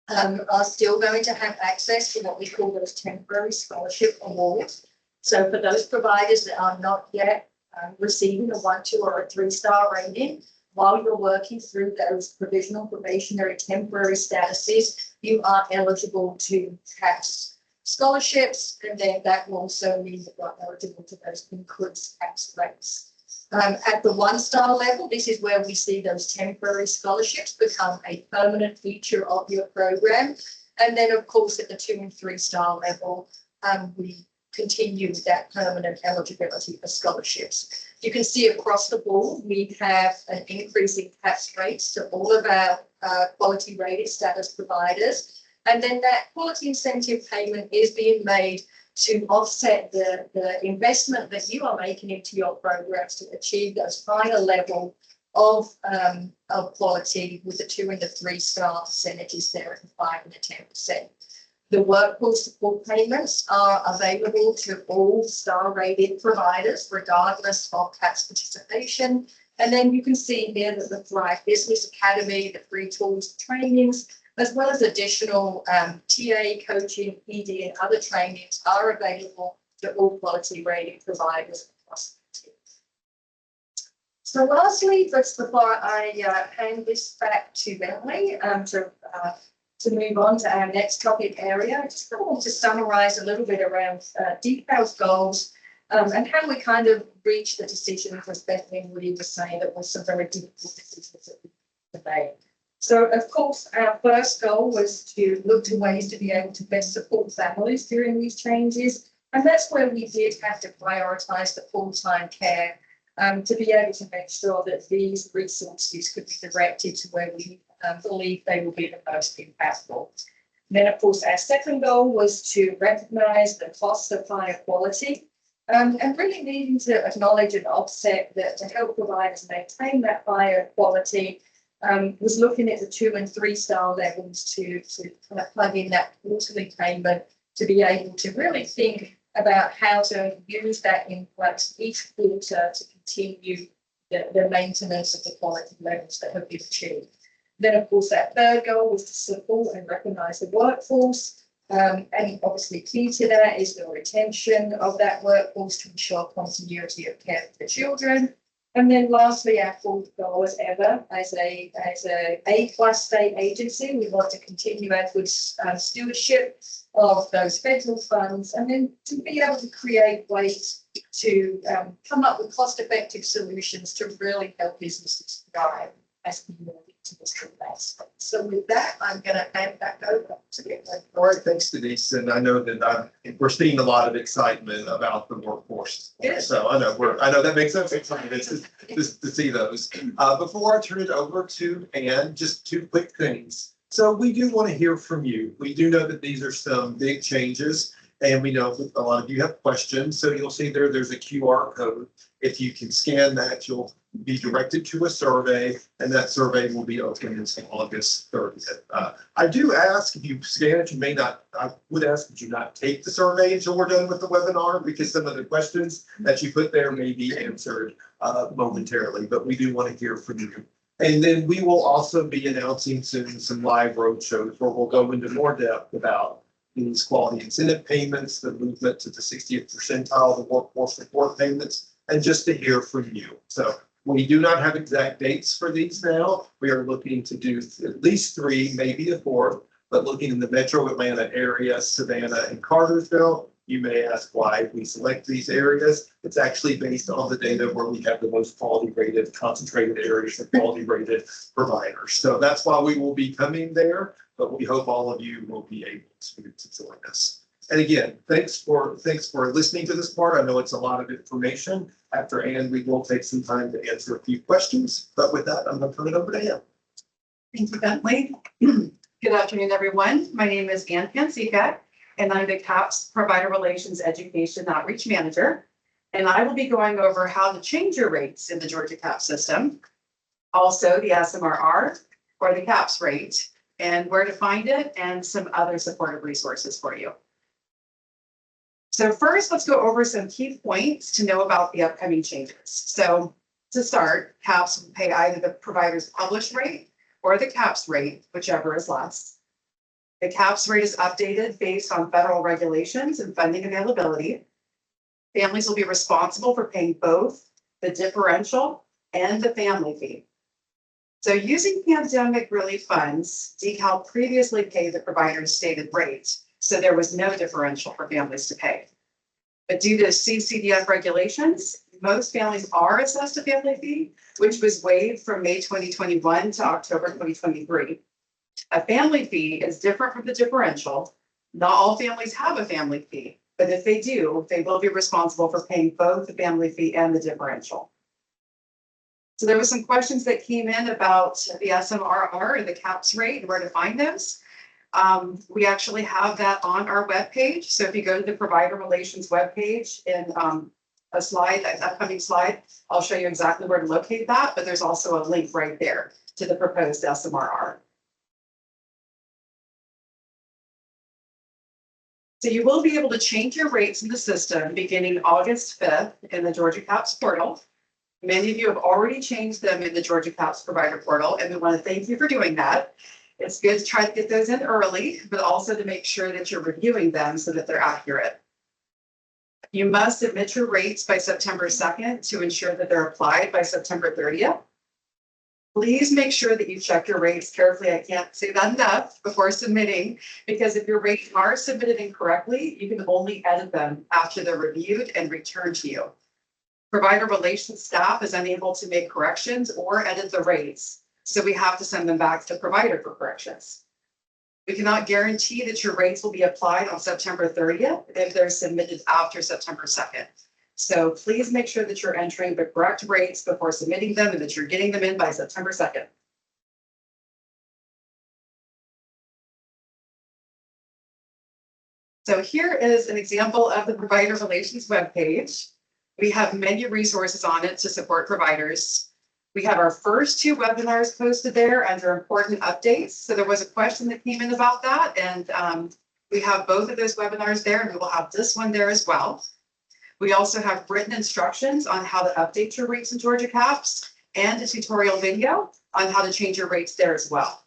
are still going to have access to what we call those temporary scholarship awards. So for those providers that are not yet receiving a 1, 2, or a 3-star rating, while you're working through those provisional probationary temporary statuses, you are eligible to tax scholarships, and then that will also mean that you're eligible to those increased tax rates. At the 1-star level, this is where we see those temporary scholarships become a permanent feature of your program. And then, of course, at the 2 and 3-star level, we continue with that permanent eligibility for scholarships. You can see across the board, we have an increase in tax rates to all of our quality rated status providers. And then that quality incentive payment is being made to offset the investment that you are making into your programs to achieve those final level of quality with the 2 and the 3-star percentages there at the 5 and the 10%. The workforce support payments are available to all star rated providers, regardless of CAPS participation. And then you can see here that the Thrive Business Academy, the free tools trainings, as well as additional TA coaching, PD, and other trainings are available to all quality rated providers across the team. So lastly, just before I hand this back to Bentley to move on to our next topic area, I just want to summarize a little bit around detailed goals and how we kind of reached the decisions, as Bethany Woody was saying, that was some very difficult decisions that we made. So, of course, our first goal was to look to ways to be able to best support families during these changes. And that's where we did have to prioritise the full-time care to be able to make sure that these resources could be directed to where we believe they will be the most impactful. Then, of course, our second goal was to recognise the cost of higher quality and really needing to acknowledge and offset that to help providers maintain that higher quality was looking at the 2 and 3 star levels to kind of plug in that quarterly payment to be able to really think about how to use that influx each quarter to continue the maintenance of the quality levels that have been achieved. Then, of course, that third goal was to support and recognise the workforce. And obviously key to that is the retention of that workforce to ensure continuity of care for the children. And then lastly, our fourth goal as ever, as a A+ state agency, we want to continue our good stewardship of those federal funds and then to be able to create ways to come up with cost-effective solutions to really help businesses thrive as we move into this phase. So with that, I'm going to hand back over to you. All right, thanks, Denise. And I know that we're seeing a lot of excitement about the workforce. Yes. So I know that makes us excited to see those. Before I turn it over to Ann, just 2 quick things. So we do want to hear from you. We do know that these are some big changes, and we know that a lot of you have questions. So you'll see there's a QR code. If you can scan that, you'll be directed to a survey, and that survey will be open until August 30th. I do ask, if you scan it, I would ask that you not take the survey until we're done with the webinar, because some of the questions that you put there may be answered momentarily, but we do want to hear from you. And then we will also be announcing soon some live roadshows where we'll go into more depth about these quality incentive payments, the movement to the 60th percentile, the workforce support payments, and just to hear from you. So we do not have exact dates for these now. We are looking to do at least 3, maybe a 4th, but looking in the metro Atlanta area, Savannah and Cartersville. You may ask why we select these areas. It's actually based on the data where we have the most quality rated, concentrated areas of quality rated providers. So that's why we will be coming there, but we hope all of you will be able to join us. And again, thanks for listening to this part. I know it's a lot of information. After Ann, we will take some time to answer a few questions. But with that, I'm going to turn it over to Ann. Thank you, Bentley. Good afternoon, everyone. My name is Ann Pansica, and I'm the CAPS Provider Relations Education Outreach Manager. And I will be going over how to change your rates in the Georgia CAPS system, also the SMRR or the CAPS rate, and where to find it, and some other supportive resources for you. So first, let's go over some key points to know about the upcoming changes. So to start, CAPS will pay either the provider's published rate or the CAPS rate, whichever is less. The CAPS rate is updated based on federal regulations and funding availability. Families will be responsible for paying both the differential and the family fee. So using pandemic relief funds, DeKalb previously paid the provider's stated rate, so there was no differential for families to pay. But due to CCDF regulations, most families are assessed a family fee, which was waived from May 2021 to October 2023. A family fee is different from the differential. Not all families have a family fee, but if they do, they will be responsible for paying both the family fee and the differential. So there were some questions that came in about the SMRR and the CAPS rate and where to find those. We actually have that on our webpage. So if you go to the Provider Relations webpage in a slide, that upcoming slide, I'll show you exactly where to locate that, but there's also a link right there to the proposed SMRR. So you will be able to change your rates in the system beginning August 5th in the Georgia CAPS portal. Many of you have already changed them in the Georgia CAPS provider portal, and we want to thank you for doing that. It's good to try to get those in early, but also to make sure that you're reviewing them so that they're accurate. You must submit your rates by September 2nd to ensure that they're applied by September 30th. Please make sure that you check your rates carefully. I can't say that enough before submitting, because if your rates are submitted incorrectly, you can only edit them after they're reviewed and returned to you. Provider relations staff is unable to make corrections or edit the rates, so we have to send them back to provider for corrections. We cannot guarantee that your rates will be applied on September 30th if they're submitted after September 2nd. So please make sure that you're entering the correct rates before submitting them and that you're getting them in by September 2nd. So here is an example of the provider relations webpage. We have many resources on it to support providers. We have our first 2 webinars posted there under important updates. So there was a question that came in about that, and we have both of those webinars there, and we will have this one there as well. We also have written instructions on how to update your rates in Georgia CAHPS and a tutorial video on how to change your rates there as well.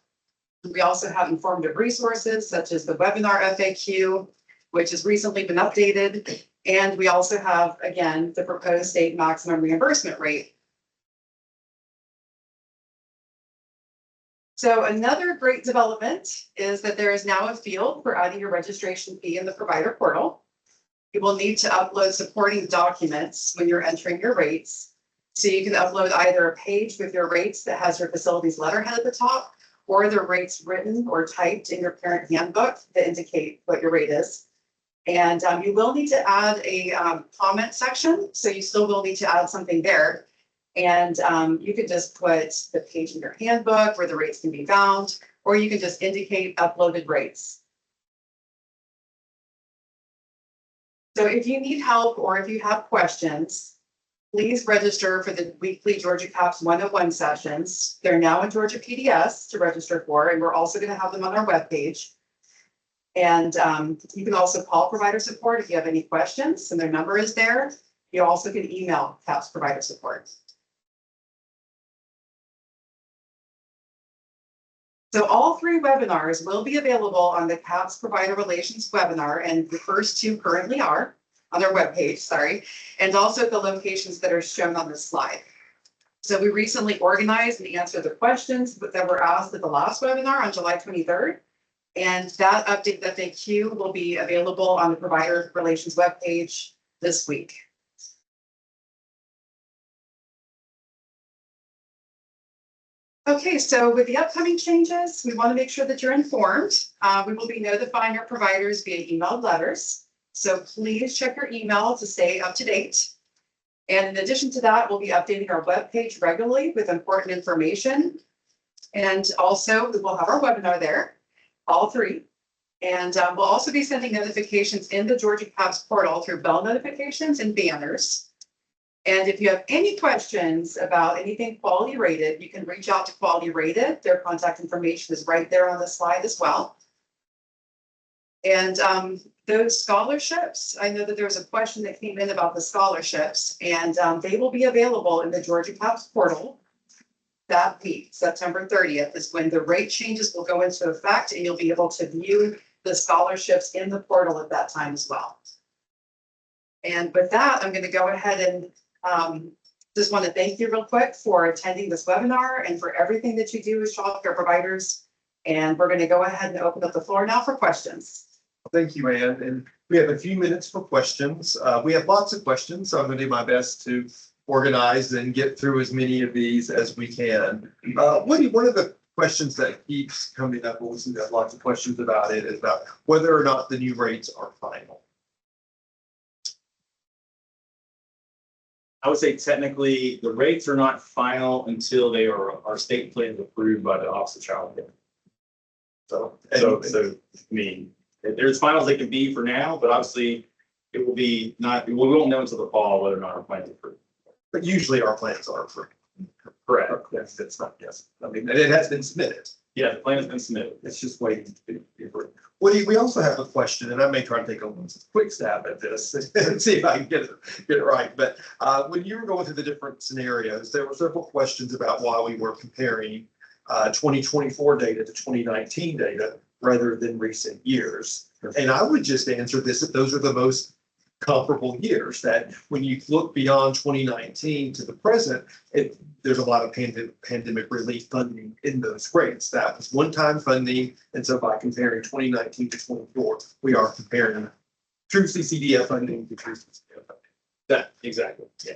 We also have informative resources such as the webinar FAQ, which has recently been updated. And we also have, again, the proposed state maximum reimbursement rate. So another great development is that there is now a field for adding your registration fee in the provider portal. You will need to upload supporting documents when you're entering your rates. So you can upload either a page with your rates that has your facility's letterhead at the top, or the rates written or typed in your parent handbook that indicate what your rate is. And you will need to add a comment section, so you still will need to add something there. And you can just put the page in your handbook where the rates can be found, or you can just indicate uploaded rates. So if you need help or if you have questions, please register for the weekly Georgia CAHPS 101 sessions. They're now in Georgia PDS to register for, and we're also going to have them on our webpage. And you can also call provider support if you have any questions, and their number is there. You also can email CAHPS provider support. So all 3 webinars will be available on the CAHPS Provider Relations webinar, and the first 2 currently are on their webpage, sorry, and also the locations that are shown on this slide. So we recently organized and answered the questions that were asked at the last webinar on July 23rd. And that update FAQ will be available on the Provider Relations webpage this week. Okay, so with the upcoming changes, we want to make sure that you're informed. We will be notifying our providers via emailed letters. So please check your email to stay up to date. And in addition to that, we'll be updating our webpage regularly with important information. And also we will have our webinar there, all 3. And we'll also be sending notifications in the Georgia CAHPS portal through bell notifications and banners. And if you have any questions about anything quality rated, you can reach out to Quality Rated. Their contact information is right there on the slide as well. And those scholarships, I know that there was a question that came in about the scholarships, and they will be available in the Georgia CAHPS portal that week. September 30th is when the rate changes will go into effect, and you'll be able to view the scholarships in the portal at that time as well. And with that, I'm going to go ahead and just want to thank you real quick for attending this webinar and for everything that you do as childcare providers. And we're going to go ahead and open up the floor now for questions. Thank you, Ann. And we have a few minutes for questions. We have lots of questions, so I'm going to do my best to organize and get through as many of these as we can. One of the questions that keeps coming up, we'll have lots of questions about it, is about whether or not the new rates are final. I would say technically the rates are not final until they are state plans approved by the Office of Child Care. So I mean, they're as final as they can be for now, but obviously it will be not, we won't know until the fall whether or not our plans are approved. But usually our plans are approved. Correct. Yes, it's not, yes. I mean, and it has been submitted. Yeah, the plan has been submitted. It's just waiting to be approved. Woody, we also have a question, and I may try to take a quick stab at this and see if I can get it right. But when you were going through the different scenarios, there were several questions about why we were comparing 2024 data to 2019 data rather than recent years. And I would just answer this, that those are the most comparable years, that when you look beyond 2019 to the present, there's a lot of pandemic relief funding in those rates. That was one-time funding. And so by comparing 2019 to 24, we are comparing true CCDF funding to true CCDF funding. That, exactly, yeah.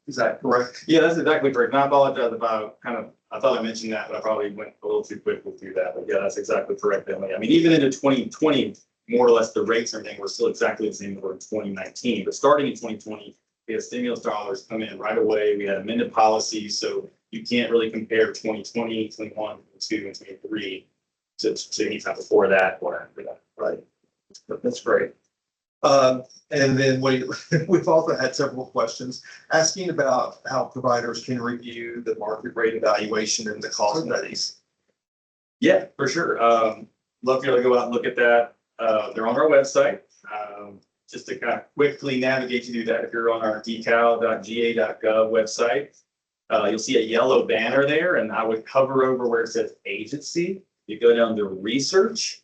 Is that correct? Yeah, that's exactly correct. And I apologize about I thought I mentioned that, but I probably went a little too quickly through that. But yeah, that's exactly correct, Emily. I mean, even into 2020, more or less the rates and everything were still exactly the same as in 2019. But starting in 2020, we had stimulus dollars come in right away. We had amended policies. So you can't really compare 2020, 21, 22, and 23 to any time before that or after that. Right. That's great. And then we've also had several questions asking about how providers can review the market rate evaluation and the cost studies. Yeah, for sure. Love for you to go out and look at that. They're on our website. Just to kind of quickly navigate you through that, if you're on our decal.ga.gov website, you'll see a yellow banner there, and I would hover over where it says agency. You go down to research,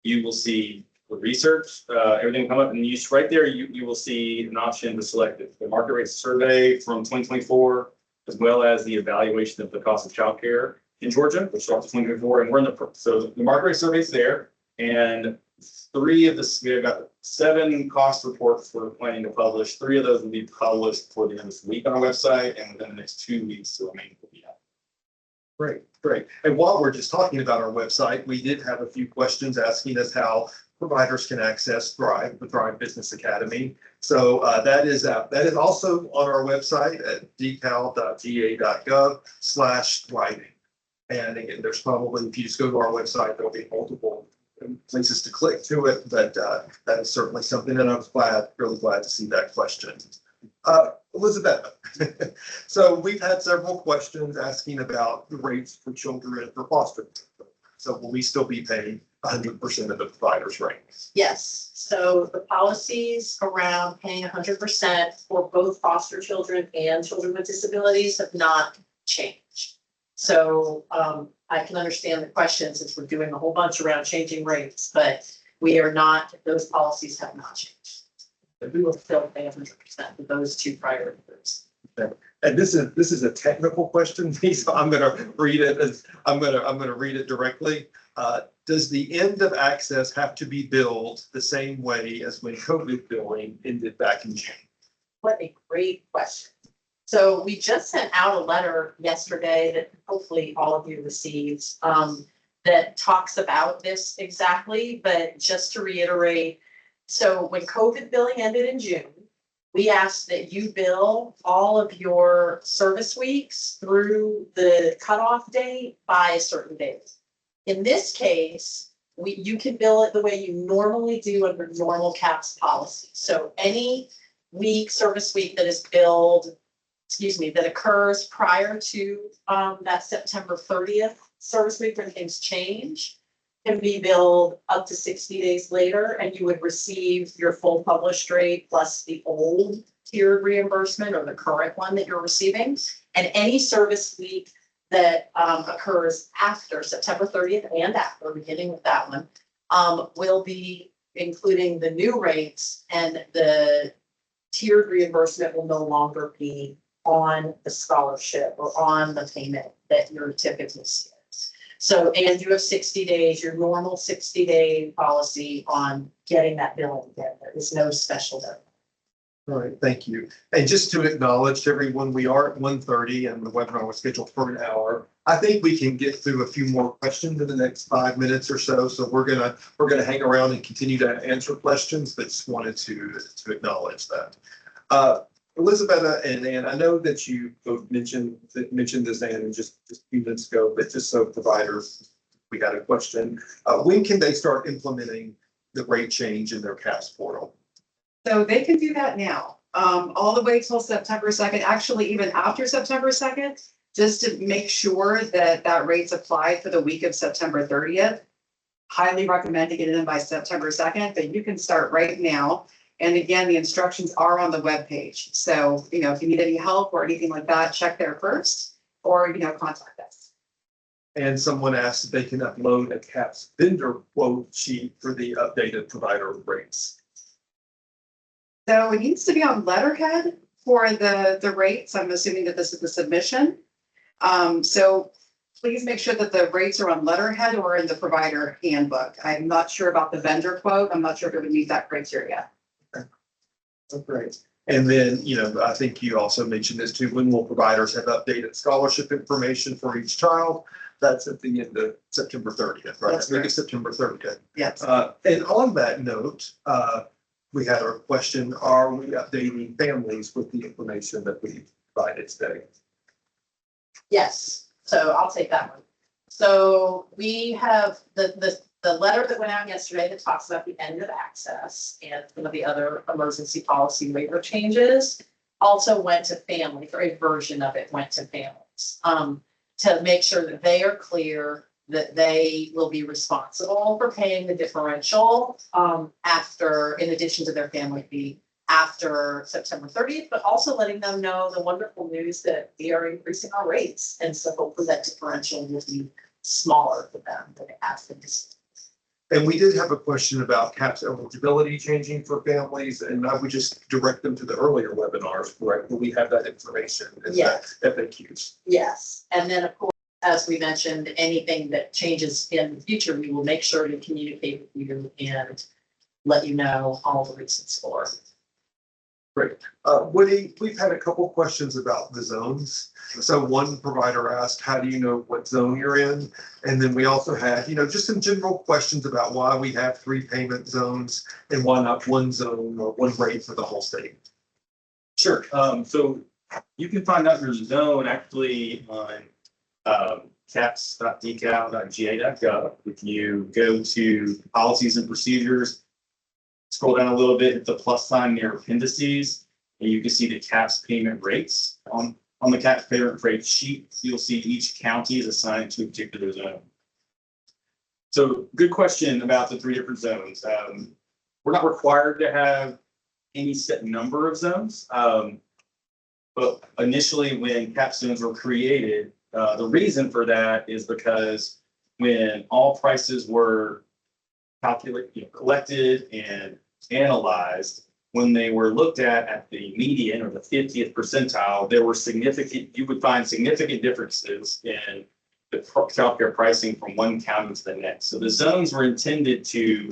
you will see the research, everything will come up, and right there, you will see an option to select the market rate survey from 2024, as well as the evaluation of the cost of childcare in Georgia, which starts in 2024, and we're in so the market rate survey is there, and we've got 7 cost reports we're planning to publish. 3 of those will be published before the end of this week on our website, and within the next 2 weeks, the remaining will be out. Great, great. And while we're just talking about our website, we did have a few questions asking us how providers can access Thrive, the Thrive Business Academy. So that is also on our website at decal.ga.gov/thriving. And again, there's probably, if you just go to our website, there'll be multiple places to click to it, but that is certainly something that I was really glad to see that question. Elizabeth, so we've had several questions asking about the rates for children for foster care. So will we still be paying 100% of the provider's rate? Yes, so the policies around paying 100% for both foster children and children with disabilities have not changed. So I can understand the question since we're doing a whole bunch around changing rates, but those policies have not changed. We will still pay 100% for those 2 priorities. And this is a technical question, so I'm going to read it I'm going to read it directly. Does the end of access have to be billed the same way as when COVID billing ended back in June? What a great question. So we just sent out a letter yesterday that hopefully all of you received that talks about this exactly, but just to reiterate, so when COVID billing ended in June, we asked that you bill all of your service weeks through the cutoff date by a certain date. In this case, you can bill it the way you normally do under normal CAPS policy. So any service week that is billed, that occurs prior to that September 30th service week when things change, can be billed up to 60 days later, and you would receive your full published rate plus the old tiered reimbursement or the current one that you're receiving. And any service week that occurs after September 30th and after, beginning with that one, will be including the new rates, and the tiered reimbursement will no longer be on the scholarship or on the payment that you're typically seeing. So, and you have 60 days, your normal 60-day policy on getting that billing again. There is no special deadline. All right, thank you. And just to acknowledge to everyone, we are at 1:30 and the webinar was scheduled for an hour. I think we can get through a few more questions in the next 5 minutes or so. So we're gonna hang around and continue to answer questions, but just wanted to acknowledge that. Elizabeth and Ann, I know that you both mentioned this, Ann, just a few minutes ago, but just so providers, we got a question. When can they start implementing the rate change in their CAPS portal? So they can do that now, all the way till September 2nd, actually even after September 2nd, just to make sure that that rate's applied for the week of September 30th. Highly recommend to get it in by September 2nd, but you can start right now. And again, the instructions are on the webpage. So, if you need any help or anything like that, check there first, or, contact us. And someone asked if they can upload a CAPS vendor quote sheet for the updated provider rates. So it needs to be on letterhead for the rates. I'm assuming that this is the submission. So please make sure that the rates are on letterhead or in the provider handbook. I'm not sure about the vendor quote. I'm not sure if it would meet that criteria. Great. And then, I think you also mentioned this too, when will providers have updated scholarship information for each child? That's at the end of September 30th, right? That's Maybe correct. September 30th. Yes. And on that note, we had a question, are we updating families with the information that we provided today? Yes, so I'll take that one. So we have the letter that went out yesterday that talks about the end of access and some of the other emergency policy waiver changes also went to families, or a version of it went to families. To make sure that they are clear that they will be responsible for paying the differential after, in addition to their family fee, after September 30th, but also letting them know the wonderful news that we are increasing our rates. And so hopefully that differential will be smaller for them than it has been. And we did have a question about CAPS eligibility changing for families, and I would just direct them to the earlier webinars, correct? Where we have that information. in the Yes. FAQs. Yes, and then of course, as we mentioned, anything that changes in the future, we will make sure to communicate with you and let you know all the reasons for. Woody, we've had a couple questions about the zones. So one provider asked, how do you know what zone you're in? And then we also had, just some general questions about why we have 3 payment zones and why not one zone or one rate for the whole state. Sure. So you can find out your zone actually on caps.decal.ga.gov. If you go to policies and procedures, scroll down a little bit, hit the plus sign near appendices, and you can see the CAPS payment rates. On the CAPS payment rate sheet, you'll see each county is assigned to a particular zone. So good question about the 3 different zones. We're not required to have any set number of zones. But initially when CAPS zones were created, the reason for that is because when all prices were collected and analyzed, when they were looked at the median or the 50th percentile, there were you would find significant differences in the childcare pricing from one county to the next. So the zones were intended to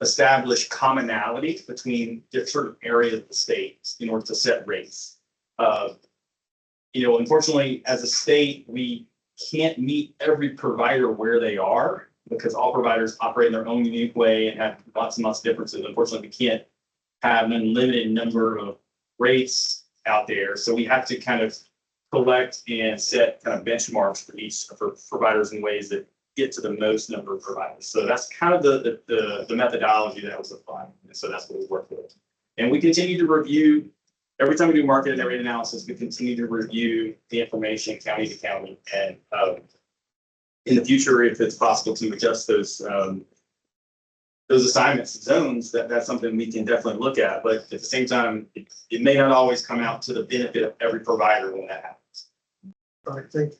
establish commonality between different areas of the state in order to set rates. Unfortunately, as a state, we can't meet every provider where they are because all providers operate in their own unique way and have lots and lots of differences. Unfortunately, we can't have an unlimited number of rates out there. So we have to kind of collect and set kind of benchmarks for providers in ways that get to the most number of providers. So that's kind of the methodology that was applied. And so that's what we work with. And we continue to review, every time we do market and rate analysis, we continue to review the information county to county. And in the future, if it's possible to adjust those assignments and zones, that's something we can definitely look at. But at the same time, it may not always come out to the benefit of every provider when that happens. All right, thank you.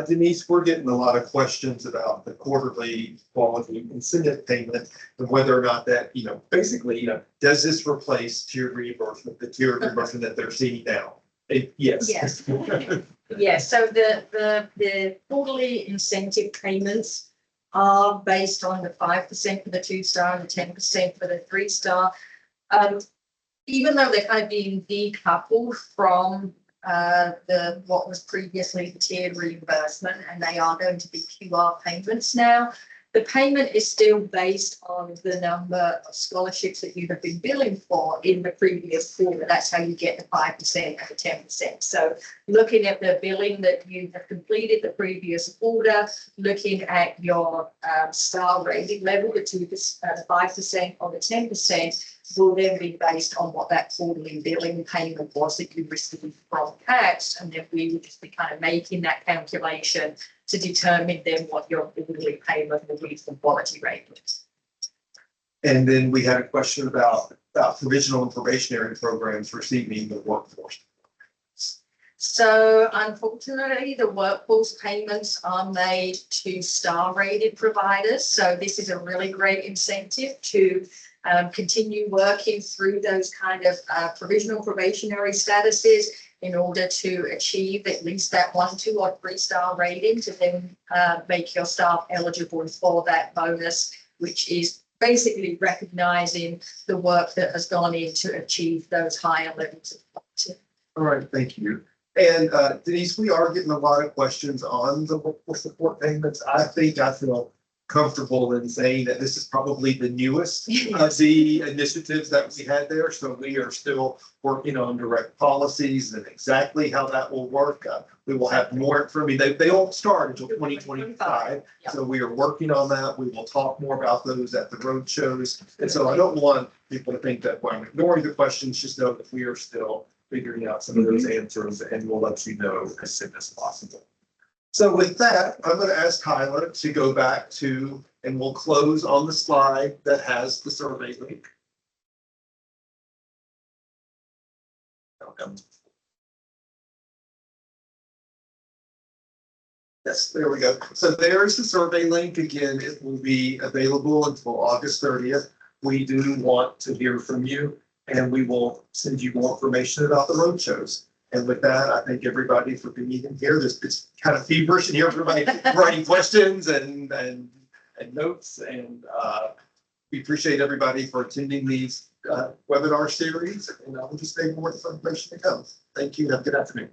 Denise, we're getting a lot of questions about the quarterly quality incentive payment and whether or not that, basically, does this replace tiered reimbursement, the tiered reimbursement that they're seeing now? Yes. Yes. Yes, so the quarterly incentive payments are based on the 5% for the 2-star and the 10% for the 3-star. Even though they're kind of being decoupled from what was previously tiered reimbursement, and they are going to be QR payments now. The payment is still based on the number of scholarships that you have been billing for in the previous quarter. That's how you get the 5% and the 10%. So looking at the billing that you have completed the previous quarter, looking at your star rating level, the 5% or the 10%, will then be based on what that quarterly billing payment was that you received from CAPS. And then we would just be kind of making that calculation to determine then what your quarterly payment will be for quality ratings. And then we had a question about provisional and probationary programs receiving the workforce. So unfortunately, the workforce payments are made to star rated providers. So this is a really great incentive to continue working through those kind of provisional probationary statuses in order to achieve at least that 1, 2, or 3-star rating to then make your staff eligible for that bonus, which is basically recognizing the work that has gone in to achieve those higher levels of quality. All right, thank you. And Denise, we are getting a lot of questions on the workforce support payments. I feel comfortable in saying that this is probably the newest of the initiatives that we had there. So we are still working on direct policies and exactly how that will work. We will have more information. They won't start until 2025. Yeah. So we are working on that. We will talk more about those at the road shows. And so I don't want people to think that I'm ignoring the questions, just know that we are still figuring out some of those answers, and we'll let you know as soon as possible. So with that, I'm going to ask Tyler to go back to, and we'll close on the slide that has the survey link. Okay. Yes, there we go. So there's the survey link. Again, it will be available until August 30th. We do want to hear from you, and we will send you more information about the road shows. And with that, I thank everybody for being here. It's kind of feverish in here, everybody writing questions and notes. And we appreciate everybody for attending these webinar series. And I'll just say more information to come. Thank you. Have a good afternoon.